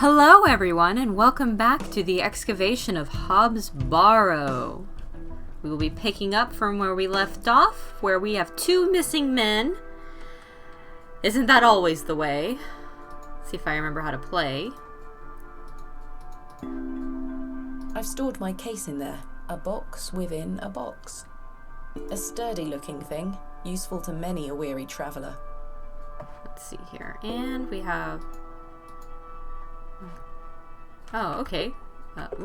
Hello everyone and welcome back to the Excavation of Hob's Barrow. We will be picking up from where we left off, where we have two missing men. Isn't that always the way? Let's see if I remember how to play. I've stored my case in there, a box within a box. A sturdy looking thing, useful to many a weary traveller. Let's see here, and we have... Oh, okay. Okay,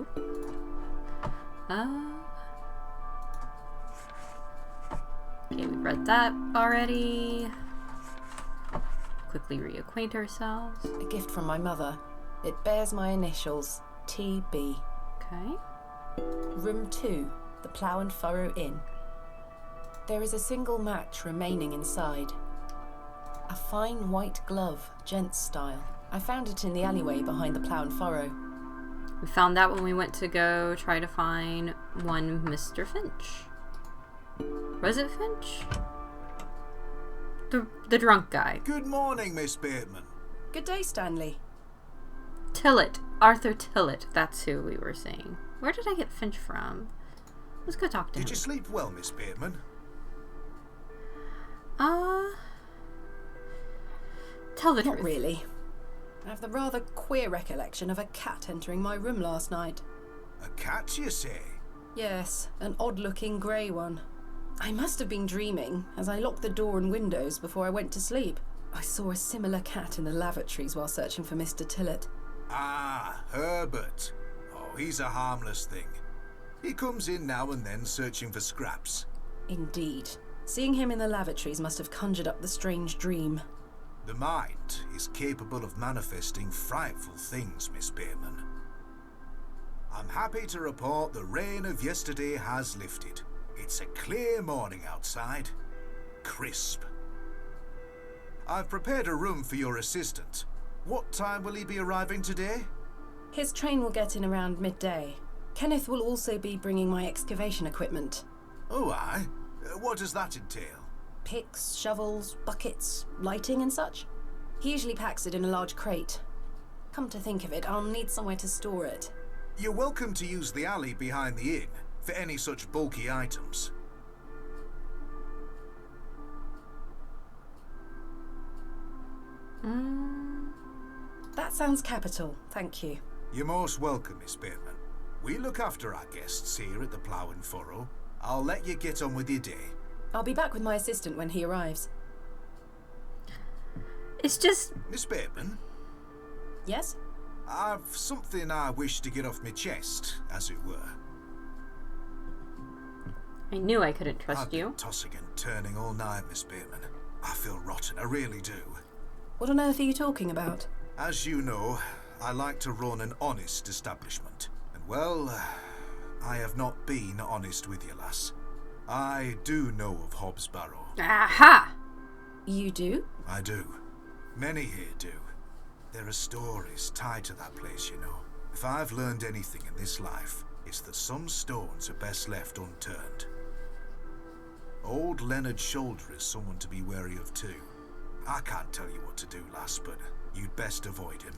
we've read that already. Quickly reacquaint ourselves. A gift from my mother. It bears my initials, TB. Okay. Room 2, the Plough and Furrow Inn. There is a single match remaining inside. A fine white glove, gents style. I found it in the alleyway behind the Plough and Furrow. We found that when we went to go try to find one Mr. Finch. Was it Finch? The drunk guy. Good morning, Miss Bateman. Good day, Stanley. Tillett. Arthur Tillett. That's who we were saying. Where did I get Finch from? Let's go talk to him. Did you sleep well, Miss Bateman? Tell the truth. Not really. I have the rather queer recollection of a cat entering my room last night. A cat, you say? Yes, an odd-looking grey one. I must have been dreaming, as I locked the door and windows before I went to sleep. I saw a similar cat in the lavatories while searching for Mr. Tillett. Ah, Herbert. Oh, he's a harmless thing. He comes in now and then searching for scraps. Indeed. Seeing him in the lavatories must have conjured up the strange dream. The mind is capable of manifesting frightful things, Miss Bateman. I'm happy to report the rain of yesterday has lifted. It's a clear morning outside. Crisp. I've prepared a room for your assistant. What time will he be arriving today? His train will get in around midday. Kenneth will also be bringing my excavation equipment. Oh, aye. What does that entail? Picks, shovels, buckets, lighting and such. He usually packs it in a large crate. Come to think of it, I'll need somewhere to store it. You're welcome to use the alley behind the inn for any such bulky items. That sounds capital, thank you. You're most welcome, Miss Bateman. We look after our guests here at the Plough and Furrow. I'll let you get on with your day. I'll be back with my assistant when he arrives. It's just... Miss Bateman? Yes? I've something I wish to get off my chest, as it were. I knew I couldn't trust I've you. been tossing and turning all night, Miss Bateman. I feel rotten, I really do. What on earth are you talking about? As you know, I like to run an honest establishment. And well, I have not been honest with you, lass. I do know of Hob's Barrow. Aha! You do? I do. Many here do. There are stories tied to that place, you know. If I've learned anything in this life, it's that some stones are best left unturned. Old Leonard Shoulder is someone to be wary of too. I can't tell you what to do, lass, but you'd best avoid him.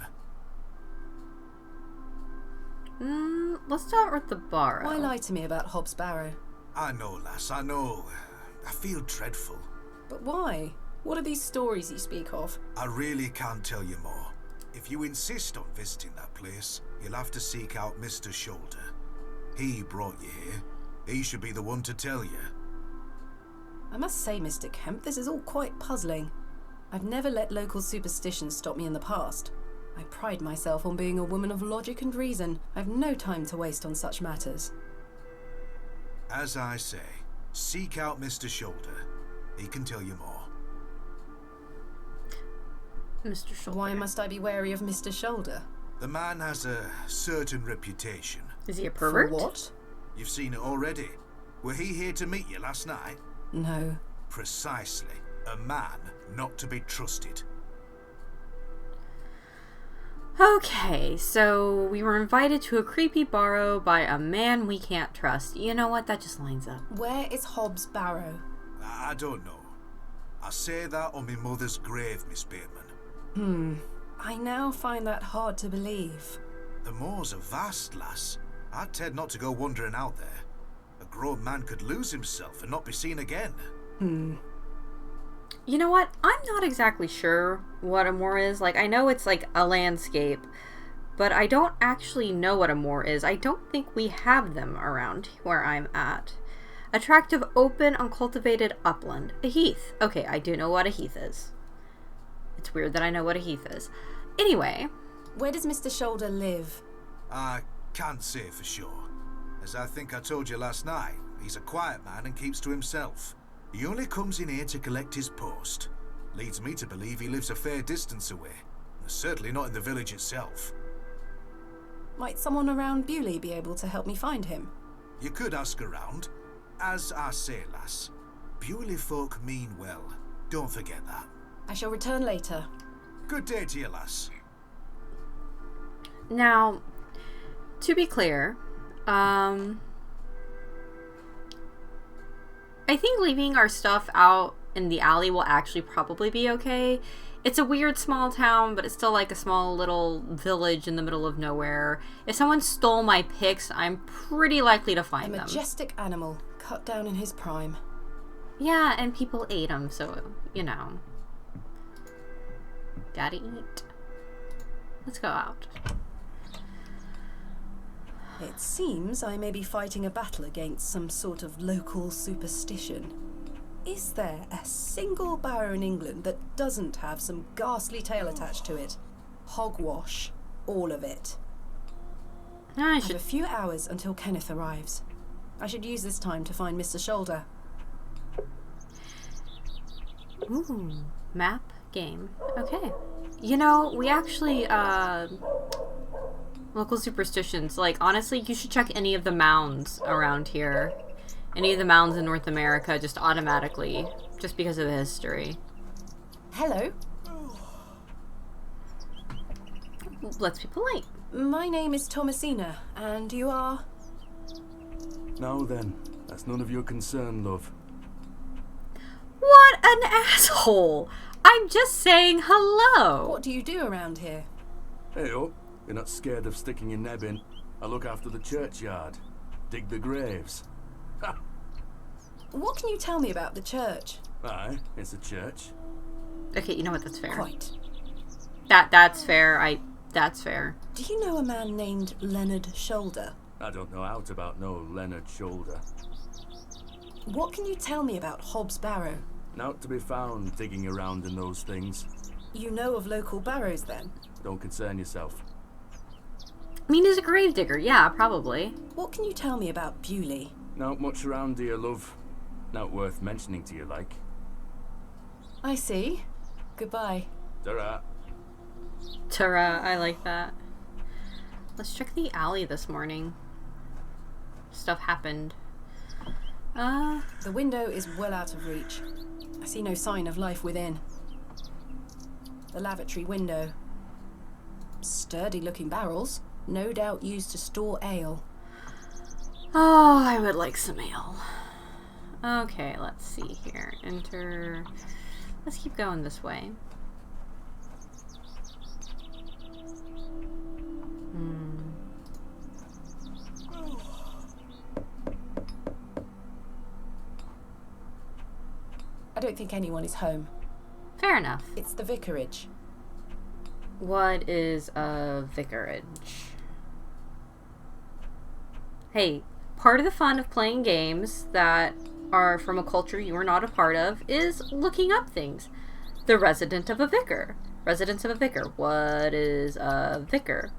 Let's start with the Barrow. Why lie to me about Hob's Barrow? I know, lass, I know. I feel dreadful. But why? What are these stories you speak of? I really can't tell you more. If you insist on visiting that place, you'll have to seek out Mr. Shoulder. He brought you here. He should be the one to tell you. I must say, Mr. Kemp, this is all quite puzzling. I've never let local superstitions stop me in the past. I pride myself on being a woman of logic and reason. I've no time to waste on such matters. As I say, seek out Mr. Shoulder. He can tell you more. Mr. Shoulder. Why must I be wary of Mr. Shoulder? The man has a certain reputation. Is he a pervert? For what? You've seen it already. Were he here to meet you last night? No. Precisely. A man not to be trusted. Okay, so we were invited to a creepy barrow by a man we can't trust. You know what? That just lines up. Where is Hob's Barrow? I don't know. I say that on my mother's grave, Miss Bateman. I now find that hard to believe. The moors are vast, lass. I'd tend not to go wandering out there. A grown man could lose himself and not be seen again. You know what? I'm not exactly sure what a moor is. Like, I know it's like a landscape, but I don't actually know what a moor is. I don't think we have them around where I'm at. A tract of open, uncultivated upland. A heath. Okay, I do know what a heath is. It's weird that I know what a heath is. Anyway. Where does Mr. Shoulder live? I can't say for sure. As I think I told you last night, he's a quiet man and keeps to himself. He only comes in here to collect his post. Leads me to believe he lives a fair distance away. Certainly not in the village itself. Might someone around Bewlay be able to help me find him? You could ask around. As I say, lass, Bewlay folk mean well. Don't forget that. I shall return later. Good day to you, lass. Now, to be clear, I think leaving our stuff out in the alley will actually probably be okay. It's a weird small town, but it's still like a small little village in the middle of nowhere. If someone stole my picks, I'm pretty likely to find them. A majestic animal, cut down in his prime. Yeah, and people ate them, so, you know. Gotta eat. Let's go out. It seems I may be fighting a battle against some sort of local superstition. Is there a single barrow in England that doesn't have some ghastly tale attached to it? Hogwash. All of it. I have a few hours until Kenneth arrives. I should use this time to find Mr. Shoulder. Ooh, map game. Okay. You know, we actually, local superstitions. Like, honestly, you should check any of the mounds around here. Any of the mounds in North America, just automatically. Just because of the history. Hello. Let's be polite. My name is Thomasina, and you are? Now then, that's none of your concern, love. What an asshole! I'm just saying hello! What do you do around here? Hey up, you're not scared of sticking your neb in. I look after the churchyard. Dig the graves. Ha! What can you tell me about the church? Aye, it's a church. Okay, you know what? That's fair. Quite. That's fair. That's fair. Do you know a man named Leonard Shoulder? I don't know out about no Leonard Shoulder. What can you tell me about Hobbs Barrow? Not to be found digging around in those things. You know of local barrows, then? Don't concern yourself. I mean, he's a gravedigger. Yeah, probably. What can you tell me about Bewlay? Not much around here, love. Not worth mentioning to you, like. I see. Goodbye. Ta-ra. Ta-ra, I like that. Let's check the alley this morning. Stuff happened. The window is well out of reach. I see no sign of life within. The lavatory window. Sturdy-looking barrels, no doubt used to store ale. Oh, I would like some ale. Okay, let's see here. Enter. Let's keep going this way. I don't think anyone is home. Fair enough. It's the vicarage. What is a vicarage? Hey, part of the fun of playing games that are from a culture you are not a part of is looking up things. The resident of a vicar. Residence of a vicar. What is a vicar?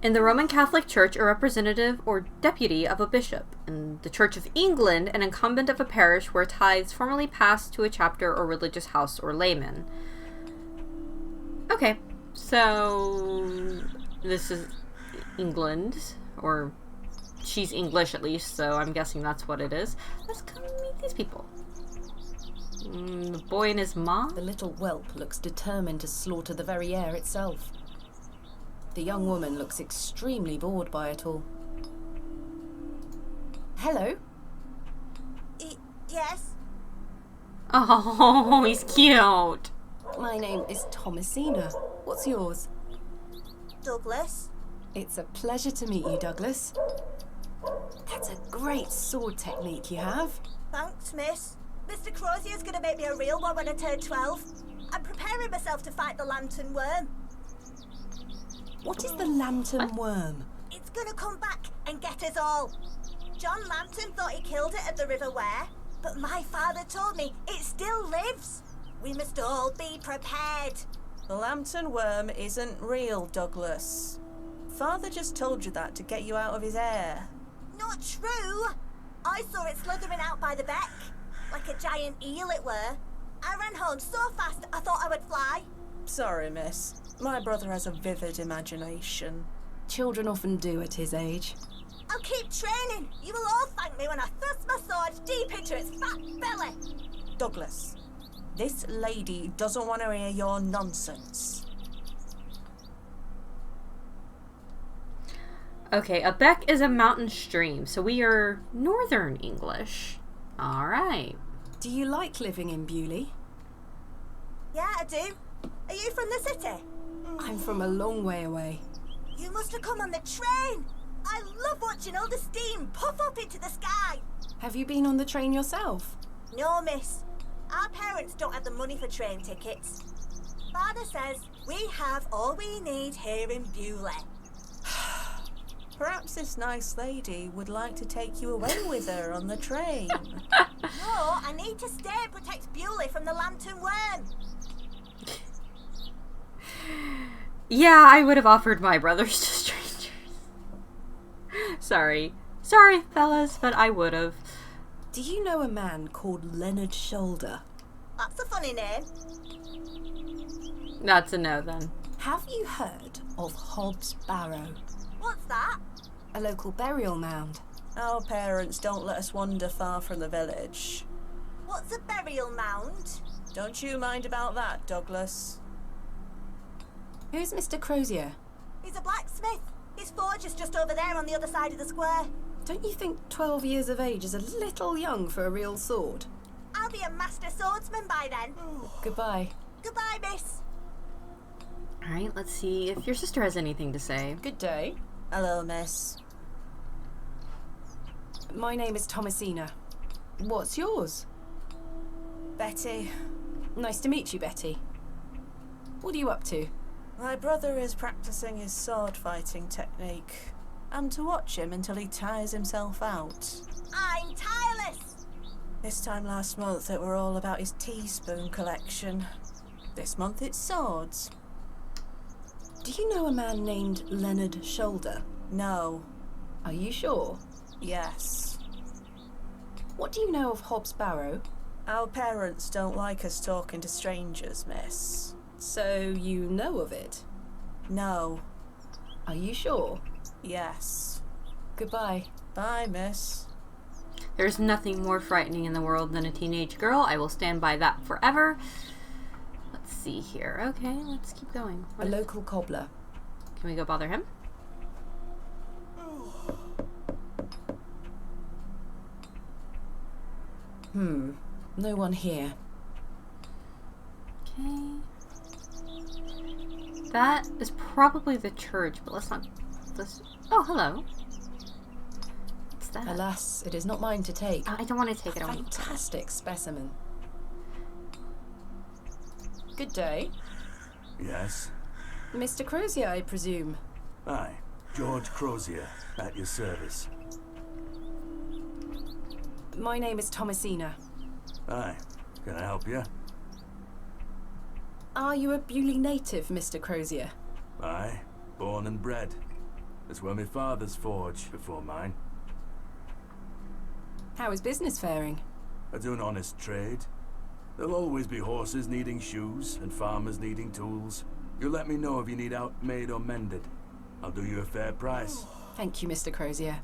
In the Roman Catholic Church, a representative or deputy of a bishop. In the Church of England, an incumbent of a parish where tithes formerly passed to a chapter or religious house or layman. Okay, so this is England, or she's English at least, so I'm guessing that's what it is. Let's come meet these people. The boy and his mom? The little whelp looks determined to slaughter the very air itself. The young woman looks extremely bored by it all. Hello? Yes? Oh, he's cute. My name is Thomasina. What's yours? Douglas. It's a pleasure to meet you, Douglas. That's a great sword technique you have. Thanks, miss. Mr. Crozier's gonna make me a real one when I turn 12. I'm preparing myself to fight the lantern worm. What is the lantern worm? It's gonna come back and get us all. John Lantern thought he killed it at the River Ware, but my father told me it still lives. We must all be prepared. The lantern worm isn't real, Douglas. Father just told you that to get you out of his hair. Not true. I saw it slithering out by the beck, like a giant eel it were. I ran home so fast I thought I would fly. Sorry, miss. My brother has a vivid imagination. Children often do at his age. I'll keep training. You will all thank me when I thrust my sword deep into its fat belly. Douglas, this lady doesn't want to hear your nonsense. Okay, a beck is a mountain stream, so we are Northern English. All right. Do you like living in Bewlay? Yeah, I do. Are you from the city? I'm from a long way away. You must have come on the train. I love watching all the steam puff up into the sky. Have you been on the train yourself? No, miss. Our parents don't have the money for train tickets. Father says we have all we need here in Bewlay. Perhaps this nice lady would like to take you away with her on the train. No, I need to stay and protect Bewlay from the lantern worm. Yeah, I would have offered my brothers to strangers. Sorry, fellas, but I would have. Do you know a man called Leonard Shoulder? That's a funny name. That's a no then. Have you heard of Hob's Barrow? What's that? A local burial mound. Our parents don't let us wander far from the village. What's a burial mound? Don't you mind about that, Douglas. Who's Mr. Crozier? He's a blacksmith. His forge is just over there on the other side of the square. Don't you think 12 years of age is a little young for a real sword? I'll be a master swordsman by then. Goodbye. Goodbye, miss. All right, let's see if your sister has anything to say. Good day. Hello, miss. My name is Thomasina. What's yours? Betty. Nice to meet you, Betty. What are you up to? My brother is practicing his sword fighting technique. I'm to watch him until he tires himself out. I'm tireless. This time last month it were all about his teaspoon collection. This month it's swords. Do you know a man named Leonard Shoulder? No. Are you sure? Yes. What do you know of Hob's Barrow? Our parents don't like us talking to strangers, miss. So you know of it? No. Are you sure? Yes. Goodbye. Bye, miss. There's nothing more frightening in the world than a teenage girl. I will stand by that forever. Let's see here. Okay, let's keep going. A local cobbler. Can we go bother him? No one here. Okay. That is probably the church, but let's not... Oh, hello. What's that? Alas, it is not mine to take. I don't want to take it. I want to... Fantastic specimen. Good day. Yes? Mr. Crozier, I presume. Aye, George Crozier, at your service. My name is Thomasina. Aye, can I help you? Are you a Bewlay native, Mr. Crozier? Aye, born and bred. That's where my father's forge before mine. How is business faring? I do an honest trade. There'll always be horses needing shoes and farmers needing tools. You let me know if you need out made or mended. I'll do you a fair price. Thank you, Mr. Crozier.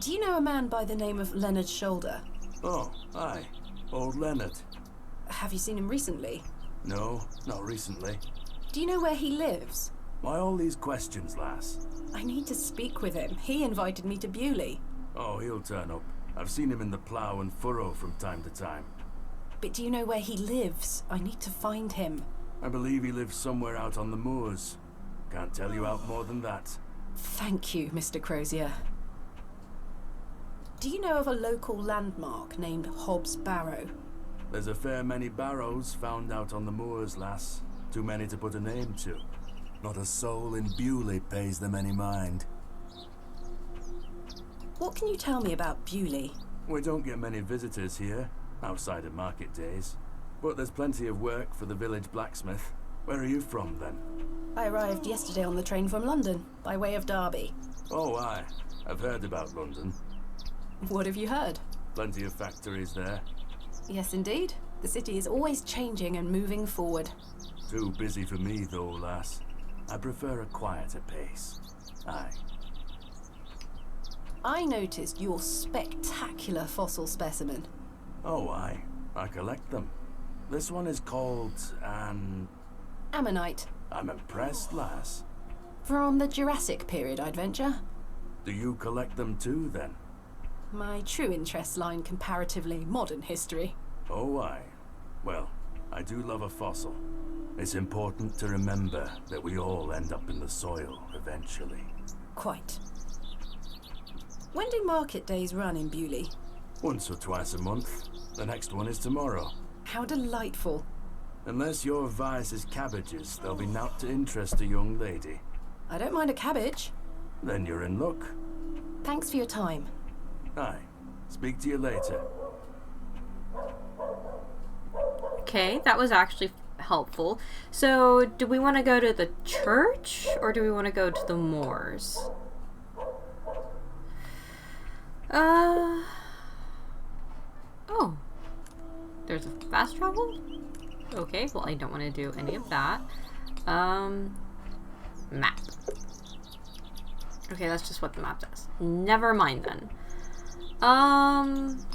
Do you know a man by the name of Leonard Shoulder? Oh, aye. Old Leonard. Have you seen him recently? No, not recently. Do you know where he lives? Why all these questions, lass? I need to speak with him. He invited me to Bewlay. Oh, he'll turn up. I've seen him in the plough and furrow from time to time. But do you know where he lives? I need to find him. I believe he lives somewhere out on the moors. Can't tell you out more than that. Thank you, Mr. Crozier. Do you know of a local landmark named Hobbs Barrow? There's a fair many barrows found out on the moors, lass. Too many to put a name to. Not a soul in Bewlay pays them any mind. What can you tell me about Bewlay? We don't get many visitors here, outside of market days. But there's plenty of work for the village blacksmith. Where are you from, then? I arrived yesterday on the train from London, by way of Derby. Oh, aye. I've heard about London. What have you heard? Plenty of factories there. Yes, indeed. The city is always changing and moving forward. Too busy for me, though, lass. I prefer a quieter pace. Aye. I noticed your spectacular fossil specimen. Oh, aye. I collect them. This one is called an... Ammonite. I'm impressed, lass. From the Jurassic period, I'd venture. Do you collect them too, then? My true interests lie in comparatively modern history. Oh, aye. Well, I do love a fossil. It's important to remember that we all end up in the soil eventually. Quite. When do market days run in Bewlay? Once or twice a month. The next one is tomorrow. How delightful. Unless your vice is cabbages, there'll be naught to interest a young lady. I don't mind a cabbage. Then you're in luck. Thanks for your time. Aye. Speak to you later. Okay, that was actually helpful. So, do we want to go to the church or do we want to go to the moors? Oh. There's a fast travel? Okay, well I don't want to do any of that. Map. Okay, that's just what the map does. Never mind then.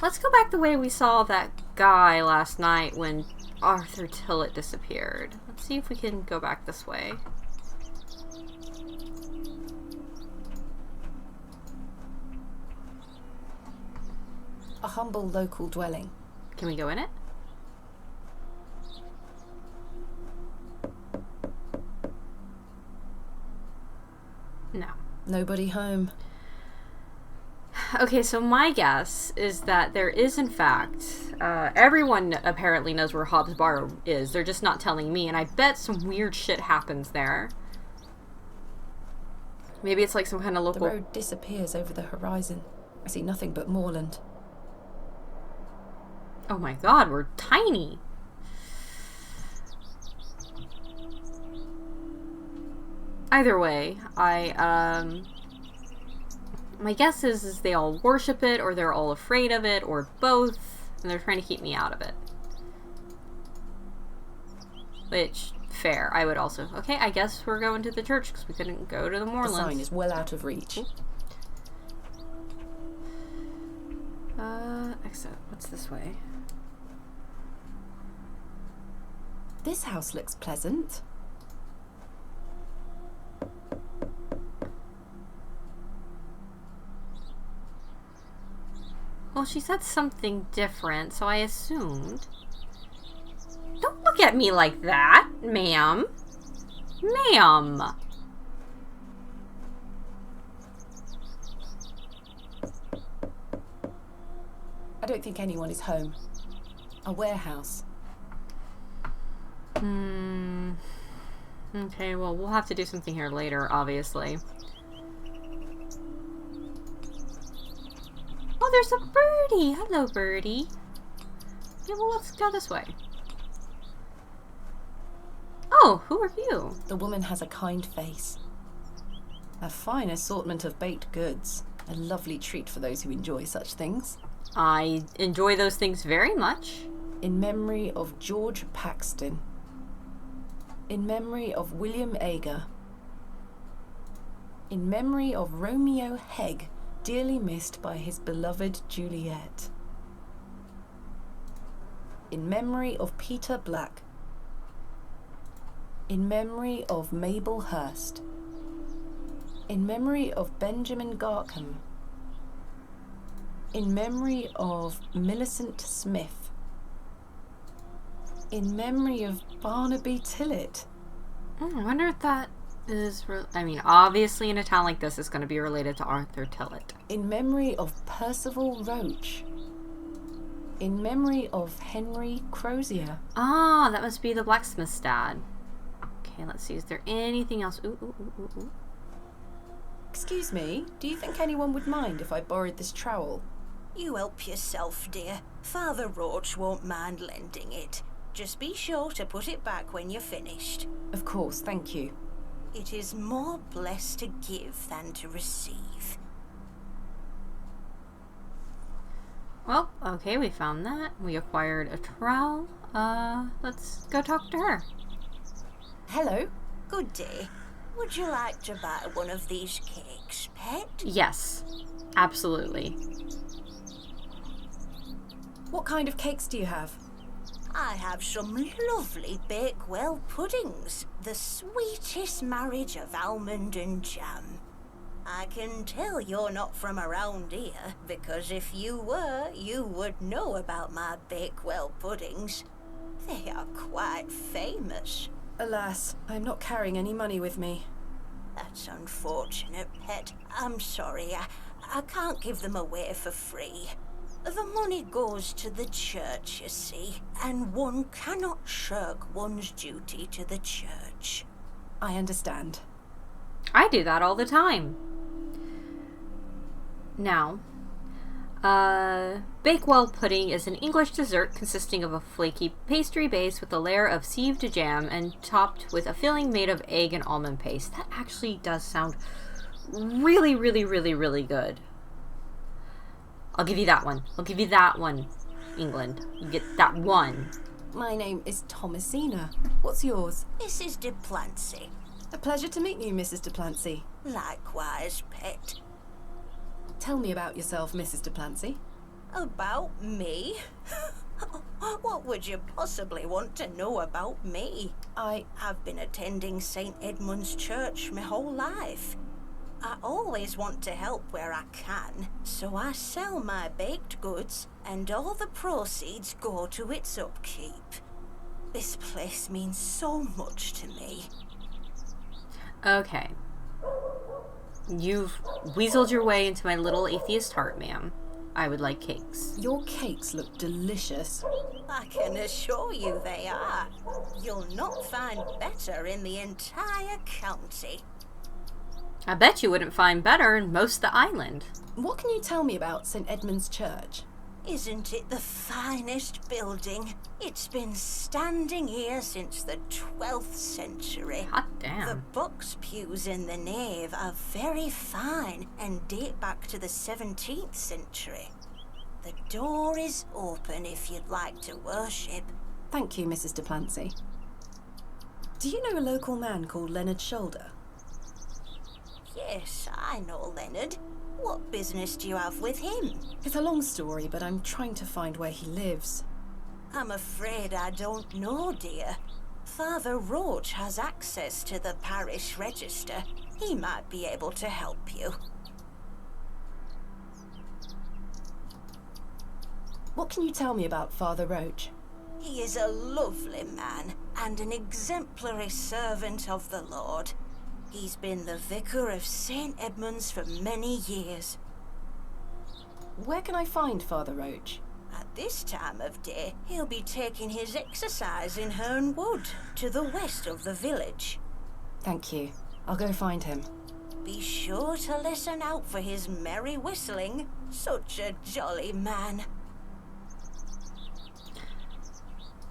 Let's go back the way we saw that guy last night when Arthur Tillett disappeared. Let's see if we can go back this way. A humble local dwelling. Can we go in it? No. Nobody home. Okay, so my guess is that there is, in fact, everyone apparently knows where Hobbs Barrow is. They're just not telling me, and I bet some weird shit happens there. Maybe it's like some kind of local... The road disappears over the horizon. I see nothing but moorland. Oh my god, we're tiny. Either way, my guess is they all worship it, or they're all afraid of it, or both, and they're trying to keep me out of it. Which, fair, I would also... Okay, I guess we're going to the church, because we couldn't go to the moorlands. The sign is well out of reach. Exit. What's this way? This house looks pleasant. Well, she said something different, so I assumed. Don't look at me like that, ma'am. Ma'am. I don't think anyone is home. A warehouse. Okay, well, we'll have to do something here later, obviously. Oh, there's a birdie! Hello, birdie. Yeah, well, let's go this way. Oh, who are you? The woman has a kind face. A fine assortment of baked goods. A lovely treat for those who enjoy such things. I enjoy those things very much. In memory of George Paxton. In memory of William Ager. In memory of Romeo Hegg, dearly missed by his beloved Juliet. In memory of Peter Black. In memory of Mabel Hurst. In memory of Benjamin Garkham. In memory of Millicent Smith. In memory of Barnaby Tillett. I wonder if that is... I mean, obviously in a town like this, it's going to be related to Arthur Tillett. In memory of Percival Roach. In memory of Henry Crozier. Ah, that must be the blacksmith's dad. Okay, let's see. Is there anything else? Ooh. Excuse me, do you think anyone would mind if I borrowed this trowel? You help yourself, dear. Father Roach won't mind lending it. Just be sure to put it back when you're finished. Of course, thank you. It is more blessed to give than to receive. Well, okay, we found that. We acquired a trowel. Let's go talk to her. Hello. Good day. Would you like to buy one of these cakes, pet? Yes, absolutely. What kind of cakes do you have? I have some lovely Bakewell puddings. The sweetest marriage of almond and jam. I can tell you're not from around here, because if you were, you would know about my Bakewell puddings. They are quite famous. Alas, I'm not carrying any money with me. That's unfortunate, pet. I'm sorry. I can't give them away for free. The money goes to the church, you see, and one cannot shirk one's duty to the church. I understand. I do that all the time. Now, Bakewell pudding is an English dessert consisting of a flaky pastry base with a layer of sieved jam and topped with a filling made of egg and almond paste. That actually does sound really, really, really, really good. I'll give you that one. I'll give you that one, England. You get that one. My name is Thomasina. What's yours? Mrs. de Plancy. A pleasure to meet you, Mrs. de Plancy. Likewise, pet. Tell me about yourself, Mrs. de Plancy. About me? What would you possibly want to know about me? I've been attending St. Edmund's Church my whole life. I always want to help where I can, so I sell my baked goods, and all the proceeds go to its upkeep. This place means so much to me. Okay. You've weaseled your way into my little atheist heart, ma'am. I would like cakes. Your cakes look delicious. I can assure you they are. You'll not find better in the entire county. I bet you wouldn't find better in most of the island. What can you tell me about St. Edmund's Church? Isn't it the finest building? It's been standing here since the 12th century. Hot The damn. box pews in the nave are very fine and date back to the 17th century. The door is open if you'd like to worship. Thank you, Mrs. de Plancy. Do you know a local man called Leonard Shoulder? Yes, I know Leonard. What business do you have with him? It's a long story, but I'm trying to find where he lives. I'm afraid I don't know, dear. Father Roach has access to the parish register. He might be able to help you. What can you tell me about Father Roach? He is a lovely man and an exemplary servant of the Lord. He's been the vicar of St. Edmund's for many years. Where can I find Father Roach? At this time of day, he'll be taking his exercise in Herne Wood, to the west of the village. Thank you. I'll go find him. Be sure to listen out for his merry whistling. Such a jolly man.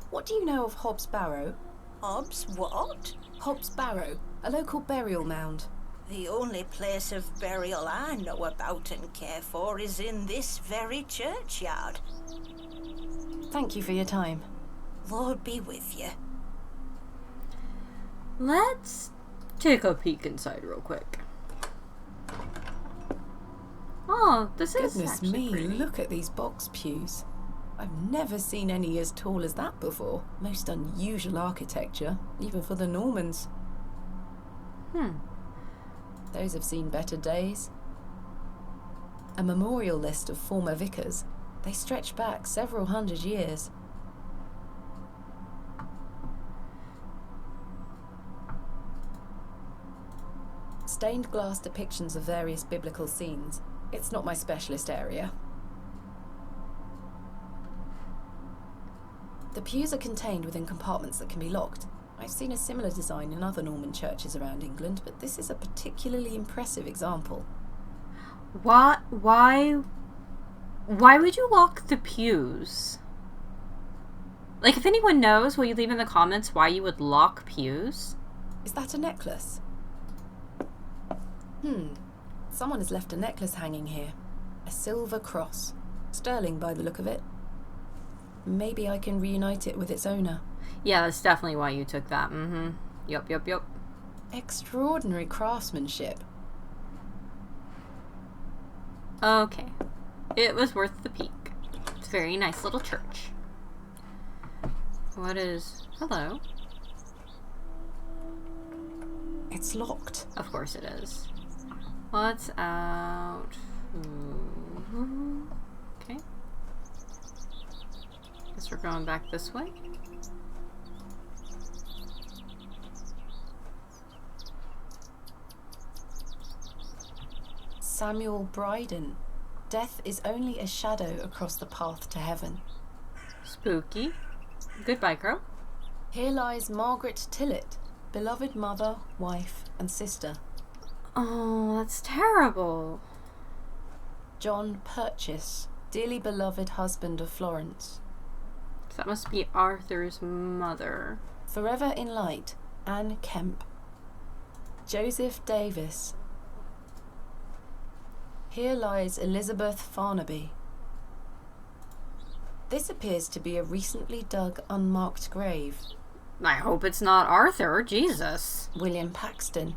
What do you know of Hobb's Barrow? Hobbs what? Hobb's Barrow, a local burial mound. The only place of burial I know about and care for is in this very churchyard. Thank you for your time. Lord be with you. Let's take a peek inside real quick. Oh, this is Goodness actually me, pretty. look at these box pews. I've never seen any as tall as that before. Most unusual architecture, even for the Normans. Those have seen better days. A memorial list of former vicars. They stretch back several hundred years. stained glass depictions of various biblical scenes. It's not my specialist area. The pews are contained within compartments that can be locked. I've seen a similar design in other Norman churches around England, but this is a particularly impressive example. Why would you lock the pews? Like, if anyone knows, will you leave in the comments why you would lock pews? Is that a necklace? Someone has left a necklace hanging here. A silver cross. Sterling by the look of it. Maybe I can reunite it with its owner. Yeah, that's definitely why you took that. Yup. Extraordinary craftsmanship. Okay. It was worth the peek. It's a very nice little church. What is... Hello. It's locked. Of course it is. What's out? Okay. Guess we're going back this way. Samuel Bryden. Death is only a shadow across the path to heaven. Spooky. Goodbye, Crow. Here lies Margaret Tillett, beloved mother, wife, and sister. Oh, that's terrible. John Purchase, dearly beloved husband of Florence. So that must be Arthur's mother. Forever in light, Anne Kemp. Joseph Davis. Here lies Elizabeth Farnaby. This appears to be a recently dug, unmarked grave. I hope it's not Arthur. Jesus. William Paxton,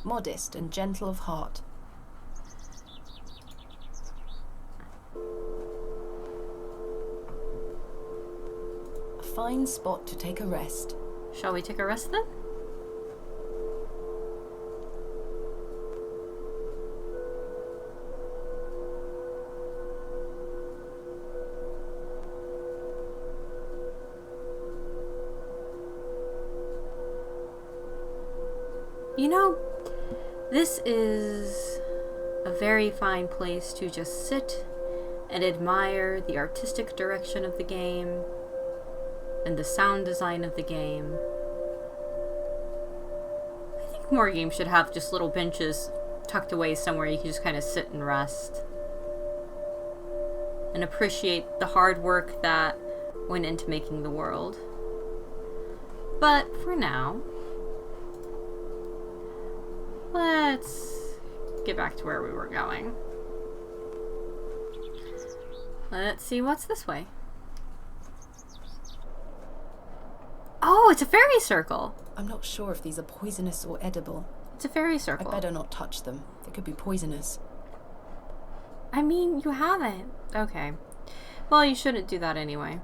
modest and gentle of heart. A fine spot to take a rest. Shall we take a rest then? You know, this is a very fine place to just sit and admire the artistic direction of the game and the sound design of the game. I think more games should have just little benches tucked away somewhere you can just kind of sit and rest and appreciate the hard work that went into making the world. But for now, let's get back to where we were going. Let's see what's this way. Oh, it's a fairy circle. I'm not sure if these are poisonous or edible. It's a fairy I circle. better not touch them. They could be poisonous. I mean, you haven't. Okay. Well, you shouldn't do that anyway.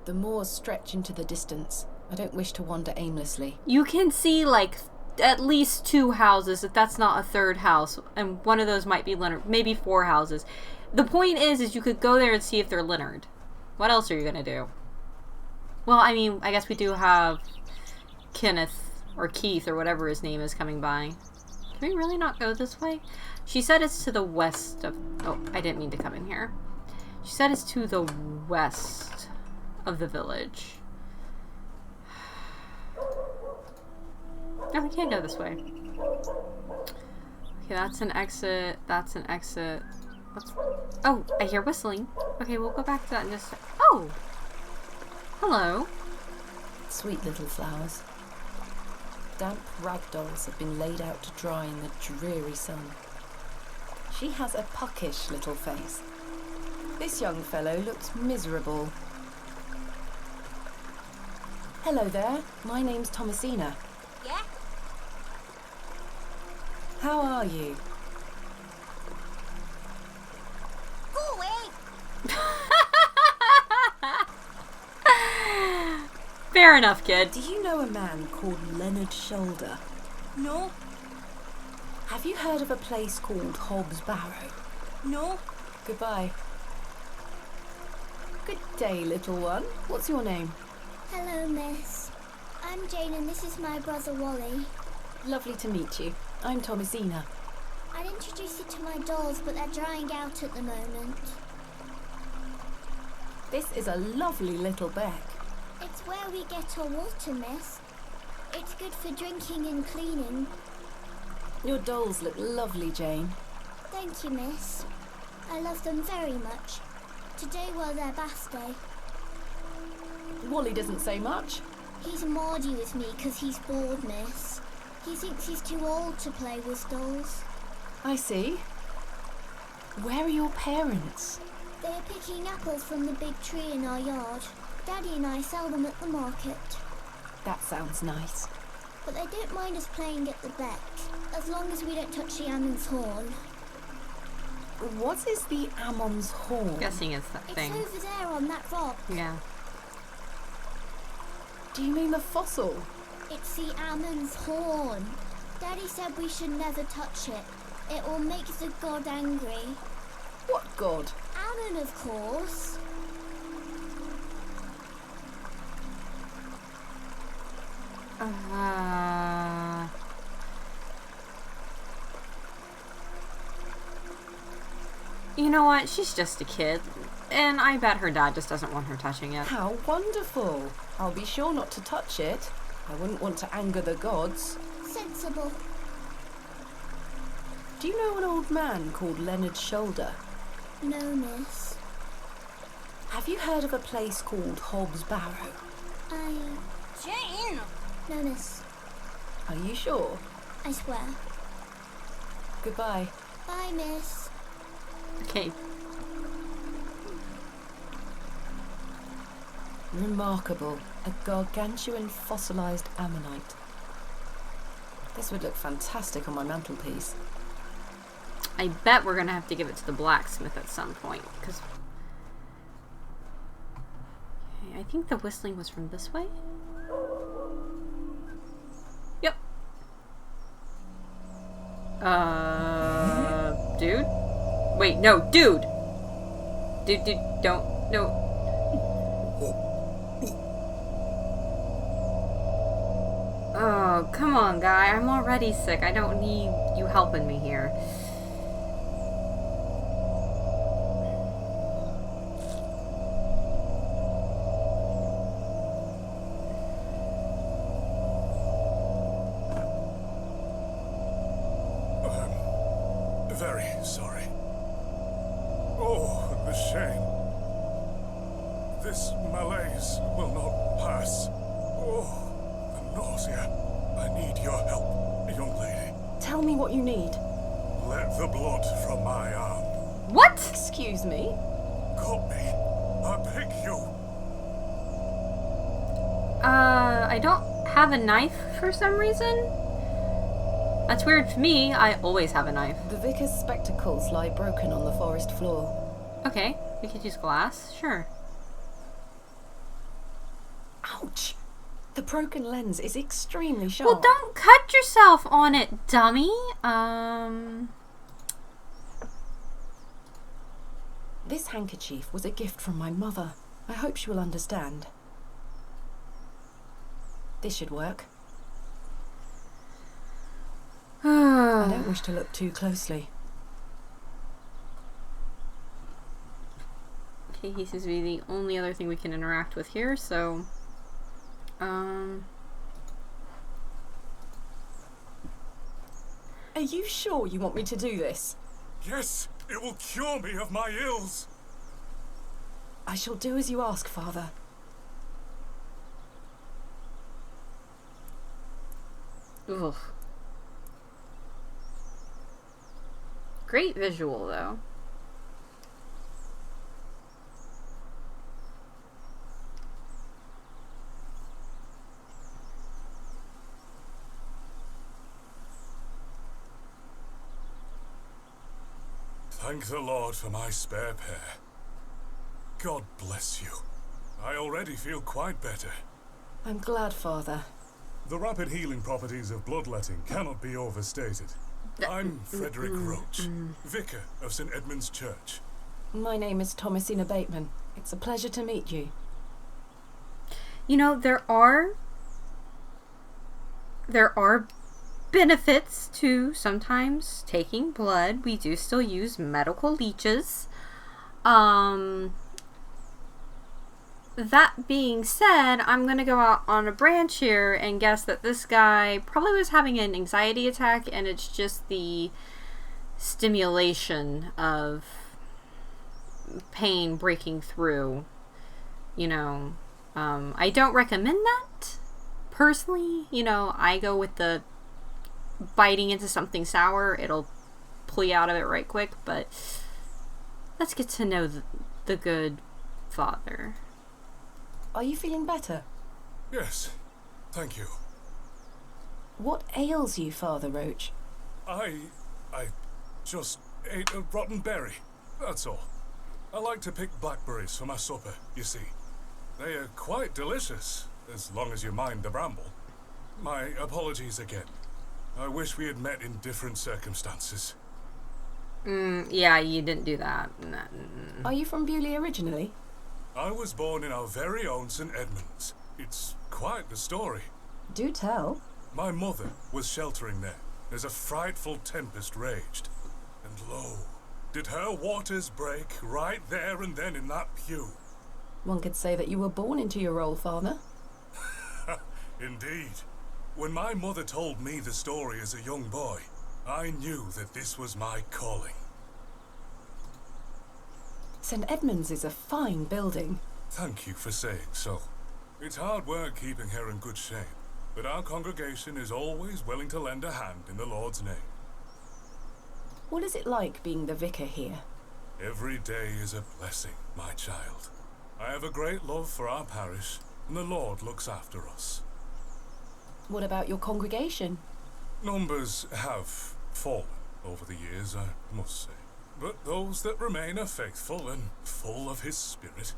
The moors stretch into the distance. I don't wish to wander aimlessly. You can see, like, at least 2 houses, if that's not a third house, and one of those might be Leonard. Maybe 4 houses. The point is you could go there and see if they're Leonard. What else are you gonna do? Well, I mean, I guess we do have Kenneth, or Keith, or whatever his name is, coming by. Can we really not go this way? She said it's to the west of... Oh, I didn't mean to come in here. She said it's to the west of the village. No, we can't go this way. Okay, that's an exit. That's an exit. What's... Oh, I hear whistling. Okay, we'll go back to that in just... Oh! Hello. Sweet little flowers. Damp ragdolls have been laid out to dry in the dreary sun. She has a puckish little face. This young fellow looks miserable. Hello there, my name's Thomasina. Yeah? How are you? Go away! Fair enough, kid. Do you know a man called Leonard Shoulder? No, Have you heard of a place called Hobbs Barrow? no. Goodbye. Good day, little one. What's your name? Hello, miss. I'm Jane and this is my brother Wally. Lovely to meet you. I'm Thomasina. I'd introduce you to my dolls, but they're drying out at the moment. This is a lovely little beck. It's where we get our water, miss. It's good for drinking and cleaning. Your dolls look lovely, Jane. Thank you, miss. I love them very much. Today was their bath day. Wally doesn't say much. He's maudie with me 'cause he's bored, miss. He thinks he's too old to play with dolls. I see. Where are your parents? They are picking apples from the big tree in our yard. Daddy and I sell them at the market. That sounds nice. But they don't mind us playing at the beck, as long as we don't touch the Ammon's horn. What is the Ammon's horn? Guessing it's that thing. It's over there on that rock. Yeah. Do you mean the fossil? It's the Ammon's horn. Daddy said we should never touch it. It will make the god angry. What god? Ammon, of course. You know what? She's just a kid. And I bet her dad just doesn't want her touching it. How wonderful. I'll be sure not to touch it. I wouldn't want to anger the gods. Sensible. Do you know an old man called Leonard Shoulder? No, miss. Have you heard of a place called Hobbs Barrow? Jane! No, miss. Are you sure? I swear. Goodbye. Bye, miss. Okay. Remarkable. A gargantuan fossilized ammonite. This would look fantastic on my mantelpiece. I bet we're gonna have to give it to the blacksmith at some point, because... Okay, I think the whistling was from this way? Yep. Dude? Wait, no, dude! Dude, don't, no. Oh, come on, guy. I'm already sick. I don't need you helping me here. Very sorry. Oh, the shame. This malaise will not pass. Oh, the nausea. I need your help, young lady. Tell me what you need. Let the blood from my arm. What? Excuse me? Cut me. I beg you. I don't have a knife for some reason. That's weird for me. I always have a knife. The vicar's spectacles lie broken on the forest floor. Okay, we could use glass. Sure. Ouch! The broken lens is extremely sharp. Well, don't cut yourself on it, dummy. This handkerchief was a gift from my mother. I hope she will understand. This should work. I don't wish to look too closely. Okay, he seems to be the only other thing we can interact with here, so... Are you sure you want me to do this? Yes, it will cure me of my ills. I shall do as you ask, Father. Ugh. Great visual, though. Thank the Lord for my spare pair. God bless you. I already feel quite better. I'm glad, Father. The rapid healing properties of bloodletting cannot be overstated. I'm Frederick Roach, vicar of St. Edmund's Church. My name is Thomasina Bateman. It's a pleasure to meet you. You know, there are benefits to sometimes taking blood. We do still use medical leeches. That being said, I'm going to go out on a branch here and guess that this guy probably was having an anxiety attack, and it's just the stimulation of pain breaking through. You know, I don't recommend that. Personally, you know, I go with the biting into something sour. It'll pull you out of it right quick, but let's get to know the good father. Are you feeling better? Yes, thank you. What ails you, Father Roach? I just ate a rotten berry, that's all. I like to pick blackberries for my supper, you see. They are quite delicious, as long as you mind the bramble. My apologies again. I wish we had met in different circumstances. Yeah, you didn't do that. Are you from Bewlay originally? I was born in our very own St. Edmunds. It's quite the story. Do tell. My mother was sheltering there as a frightful tempest raged. And lo, did her waters break right there and then in that pew. One could say that you were born into your role, Father. Indeed. When my mother told me the story as a young boy, I knew that this was my calling. St. Edmunds is a fine building. Thank you for saying so. It's hard work keeping her in good shape, but our congregation is always willing to lend a hand in the Lord's name. What is it like being the vicar here? Every day is a blessing, my child. I have a great love for our parish, and the Lord looks after us. What about your congregation? Numbers have fallen over the years, I must say. But those that remain are faithful and full of his spirit.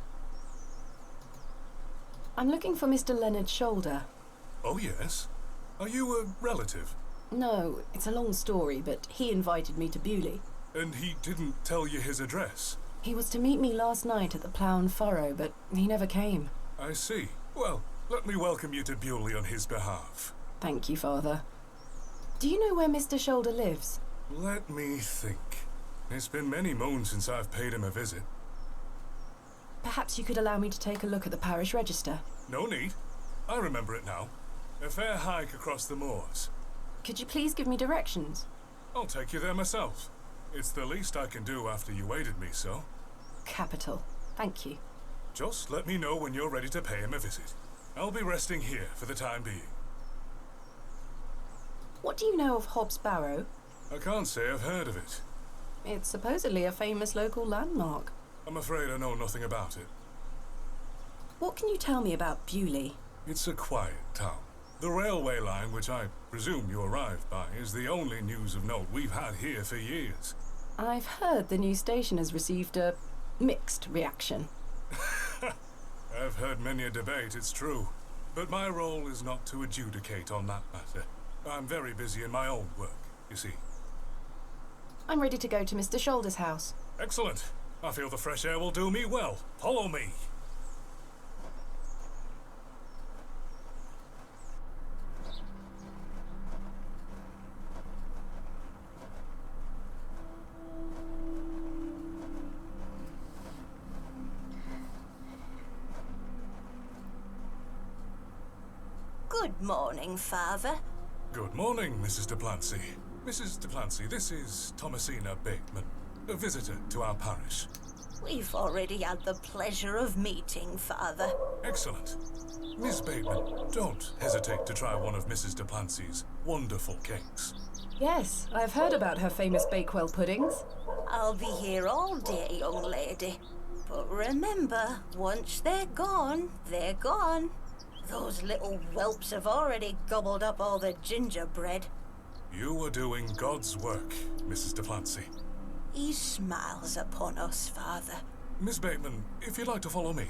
I'm looking for Mr. Leonard Shoulder. Oh, yes? Are you a relative? No, it's a long story, but he invited me to Bewlay. And he didn't tell you his address? He was to meet me last night at the Plough and Furrow, but he never came. I see. Well, let me welcome you to Bewlay on his behalf. Thank you, Father. Do you know where Mr. Shoulder lives? Let me think. It's been many moons since I've paid him a visit. Perhaps you could allow me to take a look at the parish register. No need. I remember it now. A fair hike across the moors. Could you please give me directions? I'll take you there myself. It's the least I can do after you aided me so. Capital. Thank you. Just let me know when you're ready to pay him a visit. I'll be resting here for the time being. What do you know of Hob's Barrow? I can't say I've heard of it. It's supposedly a famous local landmark. I'm afraid I know nothing about it. What can you tell me about Bewlay? It's a quiet town. The railway line, which I presume you arrived by, is the only news of note we've had here for years. I've heard the new station has received a mixed reaction. I've heard many a debate, it's true. But my role is not to adjudicate on that matter. I'm very busy in my own work, you see. I'm ready to go to Mr. Shoulder's house. Excellent. I feel the fresh air will do me well. Follow me. Good morning, Father. Good morning, Mrs. Duplancy. Mrs. Duplancy, this is Thomasina Bateman, a visitor to our parish. We've already had the pleasure of meeting, Father. Excellent. Miss Bateman, don't hesitate to try one of Mrs. Duplancy's wonderful cakes. Yes, I've heard about her famous Bakewell puddings. I'll be here all day, young lady. But remember, once they're gone, they're gone. Those little whelps have already gobbled up all the gingerbread. You are doing God's work, Mrs. Duplancy. He smiles upon us, Father. Miss Bateman, if you'd like to follow me.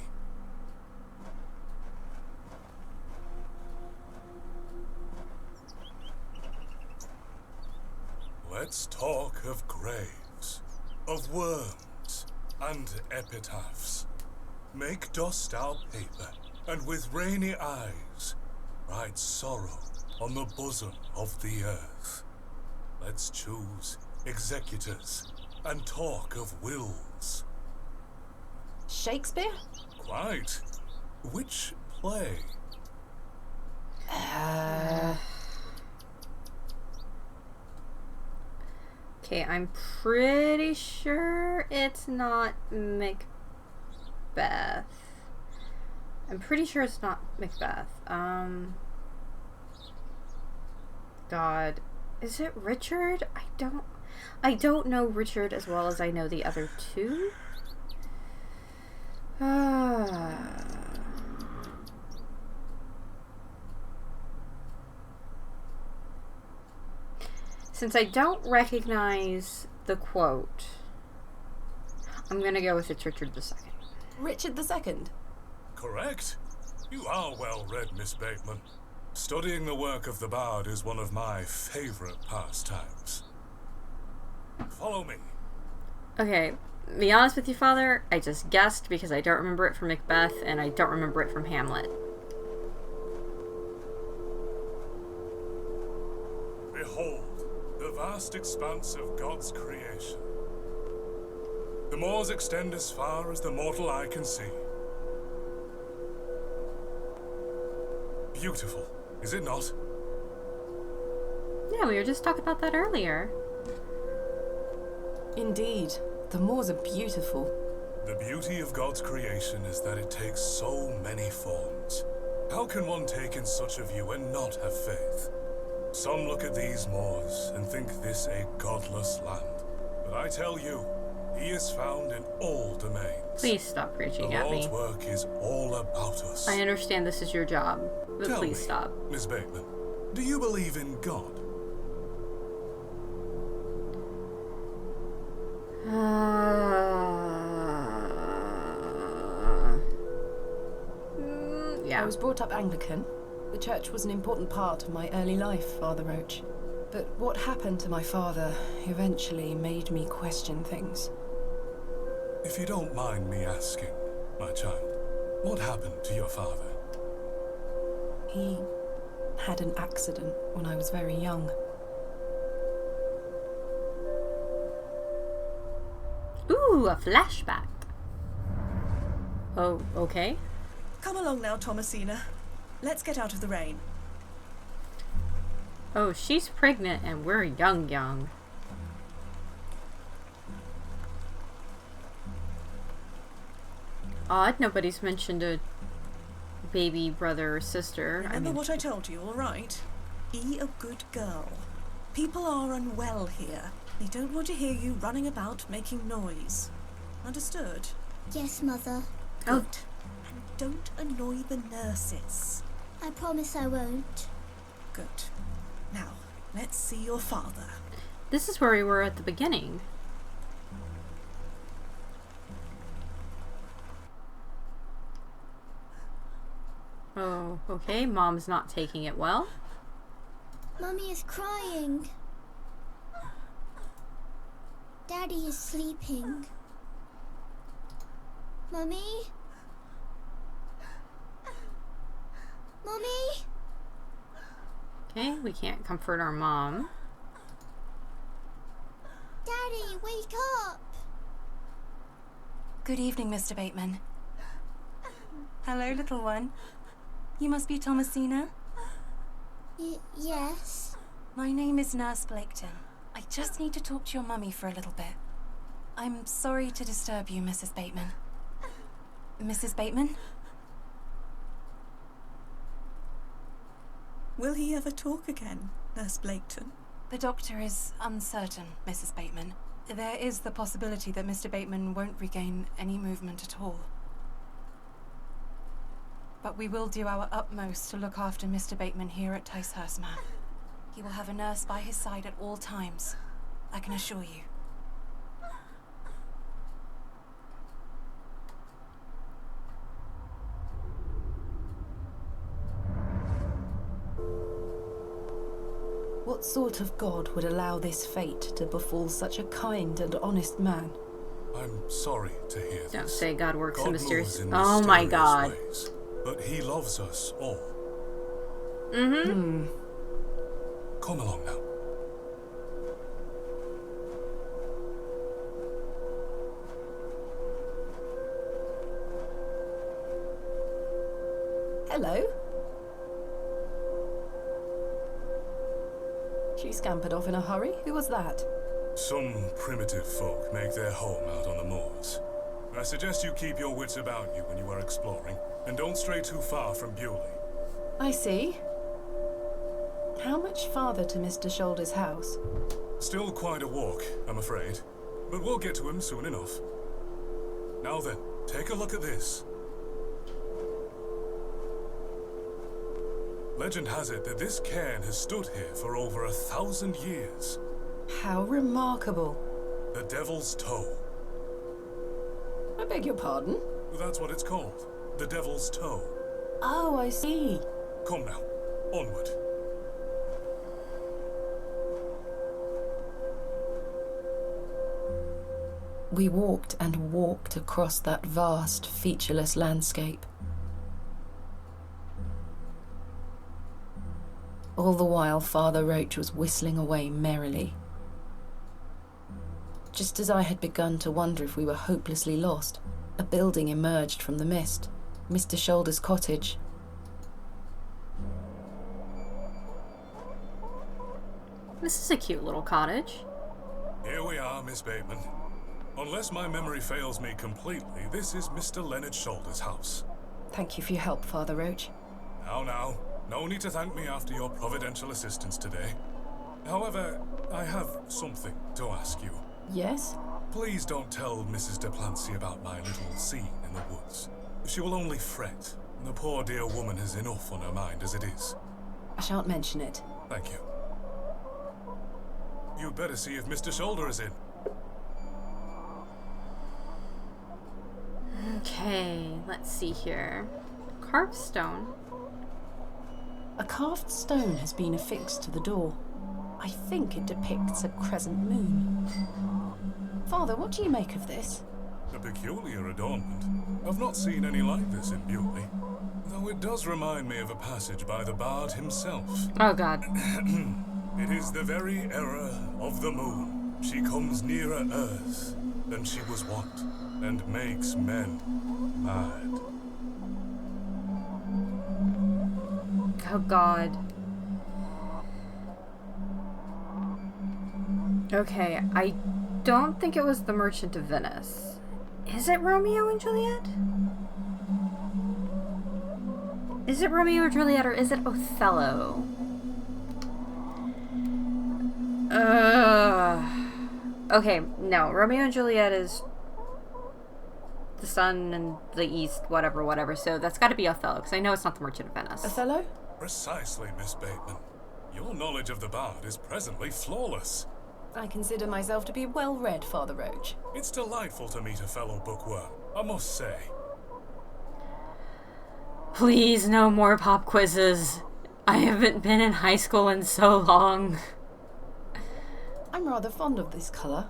Let's talk of graves, of worms, and epitaphs. Make dust our paper, and with rainy eyes write sorrow on the bosom of the earth. Let's choose executors and talk of wills. Shakespeare? Quite. Which play? Okay, I'm pretty sure it's not Macbeth. I'm pretty sure it's not Macbeth. God. Is it Richard? I don't know Richard as well as I know the other two. Since I don't recognize the quote, I'm gonna go with it's Richard II. Richard II? Correct. You are well read, Miss Bateman. Studying the work of the bard is one of my favorite pastimes. Follow me. Okay, be honest with you, Father, I just guessed because I don't remember it from Macbeth and I don't remember it from Hamlet. Behold, the vast expanse of God's creation. The moors extend as far as the mortal eye can see. Beautiful, is it not? Yeah, we were just talking about that earlier. Indeed, the moors are beautiful. The beauty of God's creation is that it takes so many forms. How can one take in such a view and not have faith? Some look at these moors and think this a godless land. But I tell you, he is found in all domains. Please stop preaching The at Lord's me. work is all about us. I understand this is your job, but Tell please me, stop. Miss Bateman, do you believe in God? Yeah. I was brought up Anglican. The church was an important part of my early life, Father Roach. But what happened to my father eventually made me question things. If you don't mind me asking, my child, what happened to your father? He had an accident when I was very young. Ooh, a flashback. Oh, okay. Come along now, Thomasina. Let's get out of the rain. Oh, she's pregnant and we're young. Odd, nobody's mentioned a baby brother or sister. Remember what I told you, all right? Be a good girl. People are unwell here. They don't want to hear you running about making noise. Understood? Yes, Mother. Oh. Good. And don't annoy the nurses. I promise I won't. Good. Now, let's see your father. This is where we were at the beginning. Oh, okay. Mom's not taking it well. Mummy is crying. Daddy is sleeping. Mummy? Mummy? Okay, we can't comfort our mom. Daddy, wake up! Good evening, Mr. Bateman. Hello, little one. You must be Thomasina? Yes. My name is Nurse Blaketon. I just need to talk to your mummy for a little bit. I'm sorry to disturb you, Mrs. Bateman. Mrs. Bateman? Will he ever talk again, Nurse Blaketon? The doctor is uncertain, Mrs. Bateman. There is the possibility that Mr. Bateman won't regain any movement at all. But we will do our utmost to look after Mr. Bateman here at Ticehurst Manor. He will have a nurse by his side at all times, I can assure you. What sort of God would allow this fate to befall such a kind and honest man? I'm sorry to hear this. Don't say God works in God mysterious... moves in Oh my mysterious God. ways, but he loves us all. Come along now. Hello. She scampered off in a hurry. Who was that? Some primitive folk make their home out on the moors. I suggest you keep your wits about you when you are exploring, and don't stray too far from Bewlay. I see. How much farther to Mr. Shoulder's house? Still quite a walk, I'm afraid, but we'll get to him soon enough. Now then, take a look at this. Legend has it that this cairn has stood here for over 1,000 years. How remarkable. The Devil's Toe. I beg your pardon? That's what it's called. The Devil's Toe. Oh, I see. Come now, onward. We walked and walked across that vast, featureless landscape. All the while, Father Roach was whistling away merrily. Just as I had begun to wonder if we were hopelessly lost, a building emerged from the mist. Mr. Shoulder's cottage. This is a cute little cottage. Here we are, Miss Bateman. Unless my memory fails me completely, this is Mr. Leonard Shoulder's house. Thank you for your help, Father Roach. Now, no need to thank me after your providential assistance today. However, I have something to ask you. Yes? Please don't tell Mrs. de Plancy about my little scene in the woods. She will only fret. The poor dear woman has enough on her mind as it is. I shan't mention it. Thank you. You'd better see if Mr. Shoulder is in. Okay, let's see here. Carved stone. A carved stone has been affixed to the door. I think it depicts a crescent moon. Father, what do you make of this? A peculiar adornment. I've not seen any like this in Bewlay. Though it does remind me of a passage by the bard himself. Oh god. It is the very error of the moon. She comes nearer earth than she was wont, and makes men mad. Oh god. Okay, I don't think it was the Merchant of Venice. Is it Romeo and Juliet? Is it Romeo and Juliet or is it Othello? Okay, no. Romeo and Juliet is the sun and the east, whatever. So that's got to be Othello, because I know it's not the Merchant of Venice. Othello? Precisely, Miss Bateman. Your knowledge of the bard is presently flawless. I consider myself to be well-read, Father Roach. It's delightful to meet a fellow bookworm, I must say. Please, no more pop quizzes. I haven't been in high school in so long. I'm rather fond of this colour.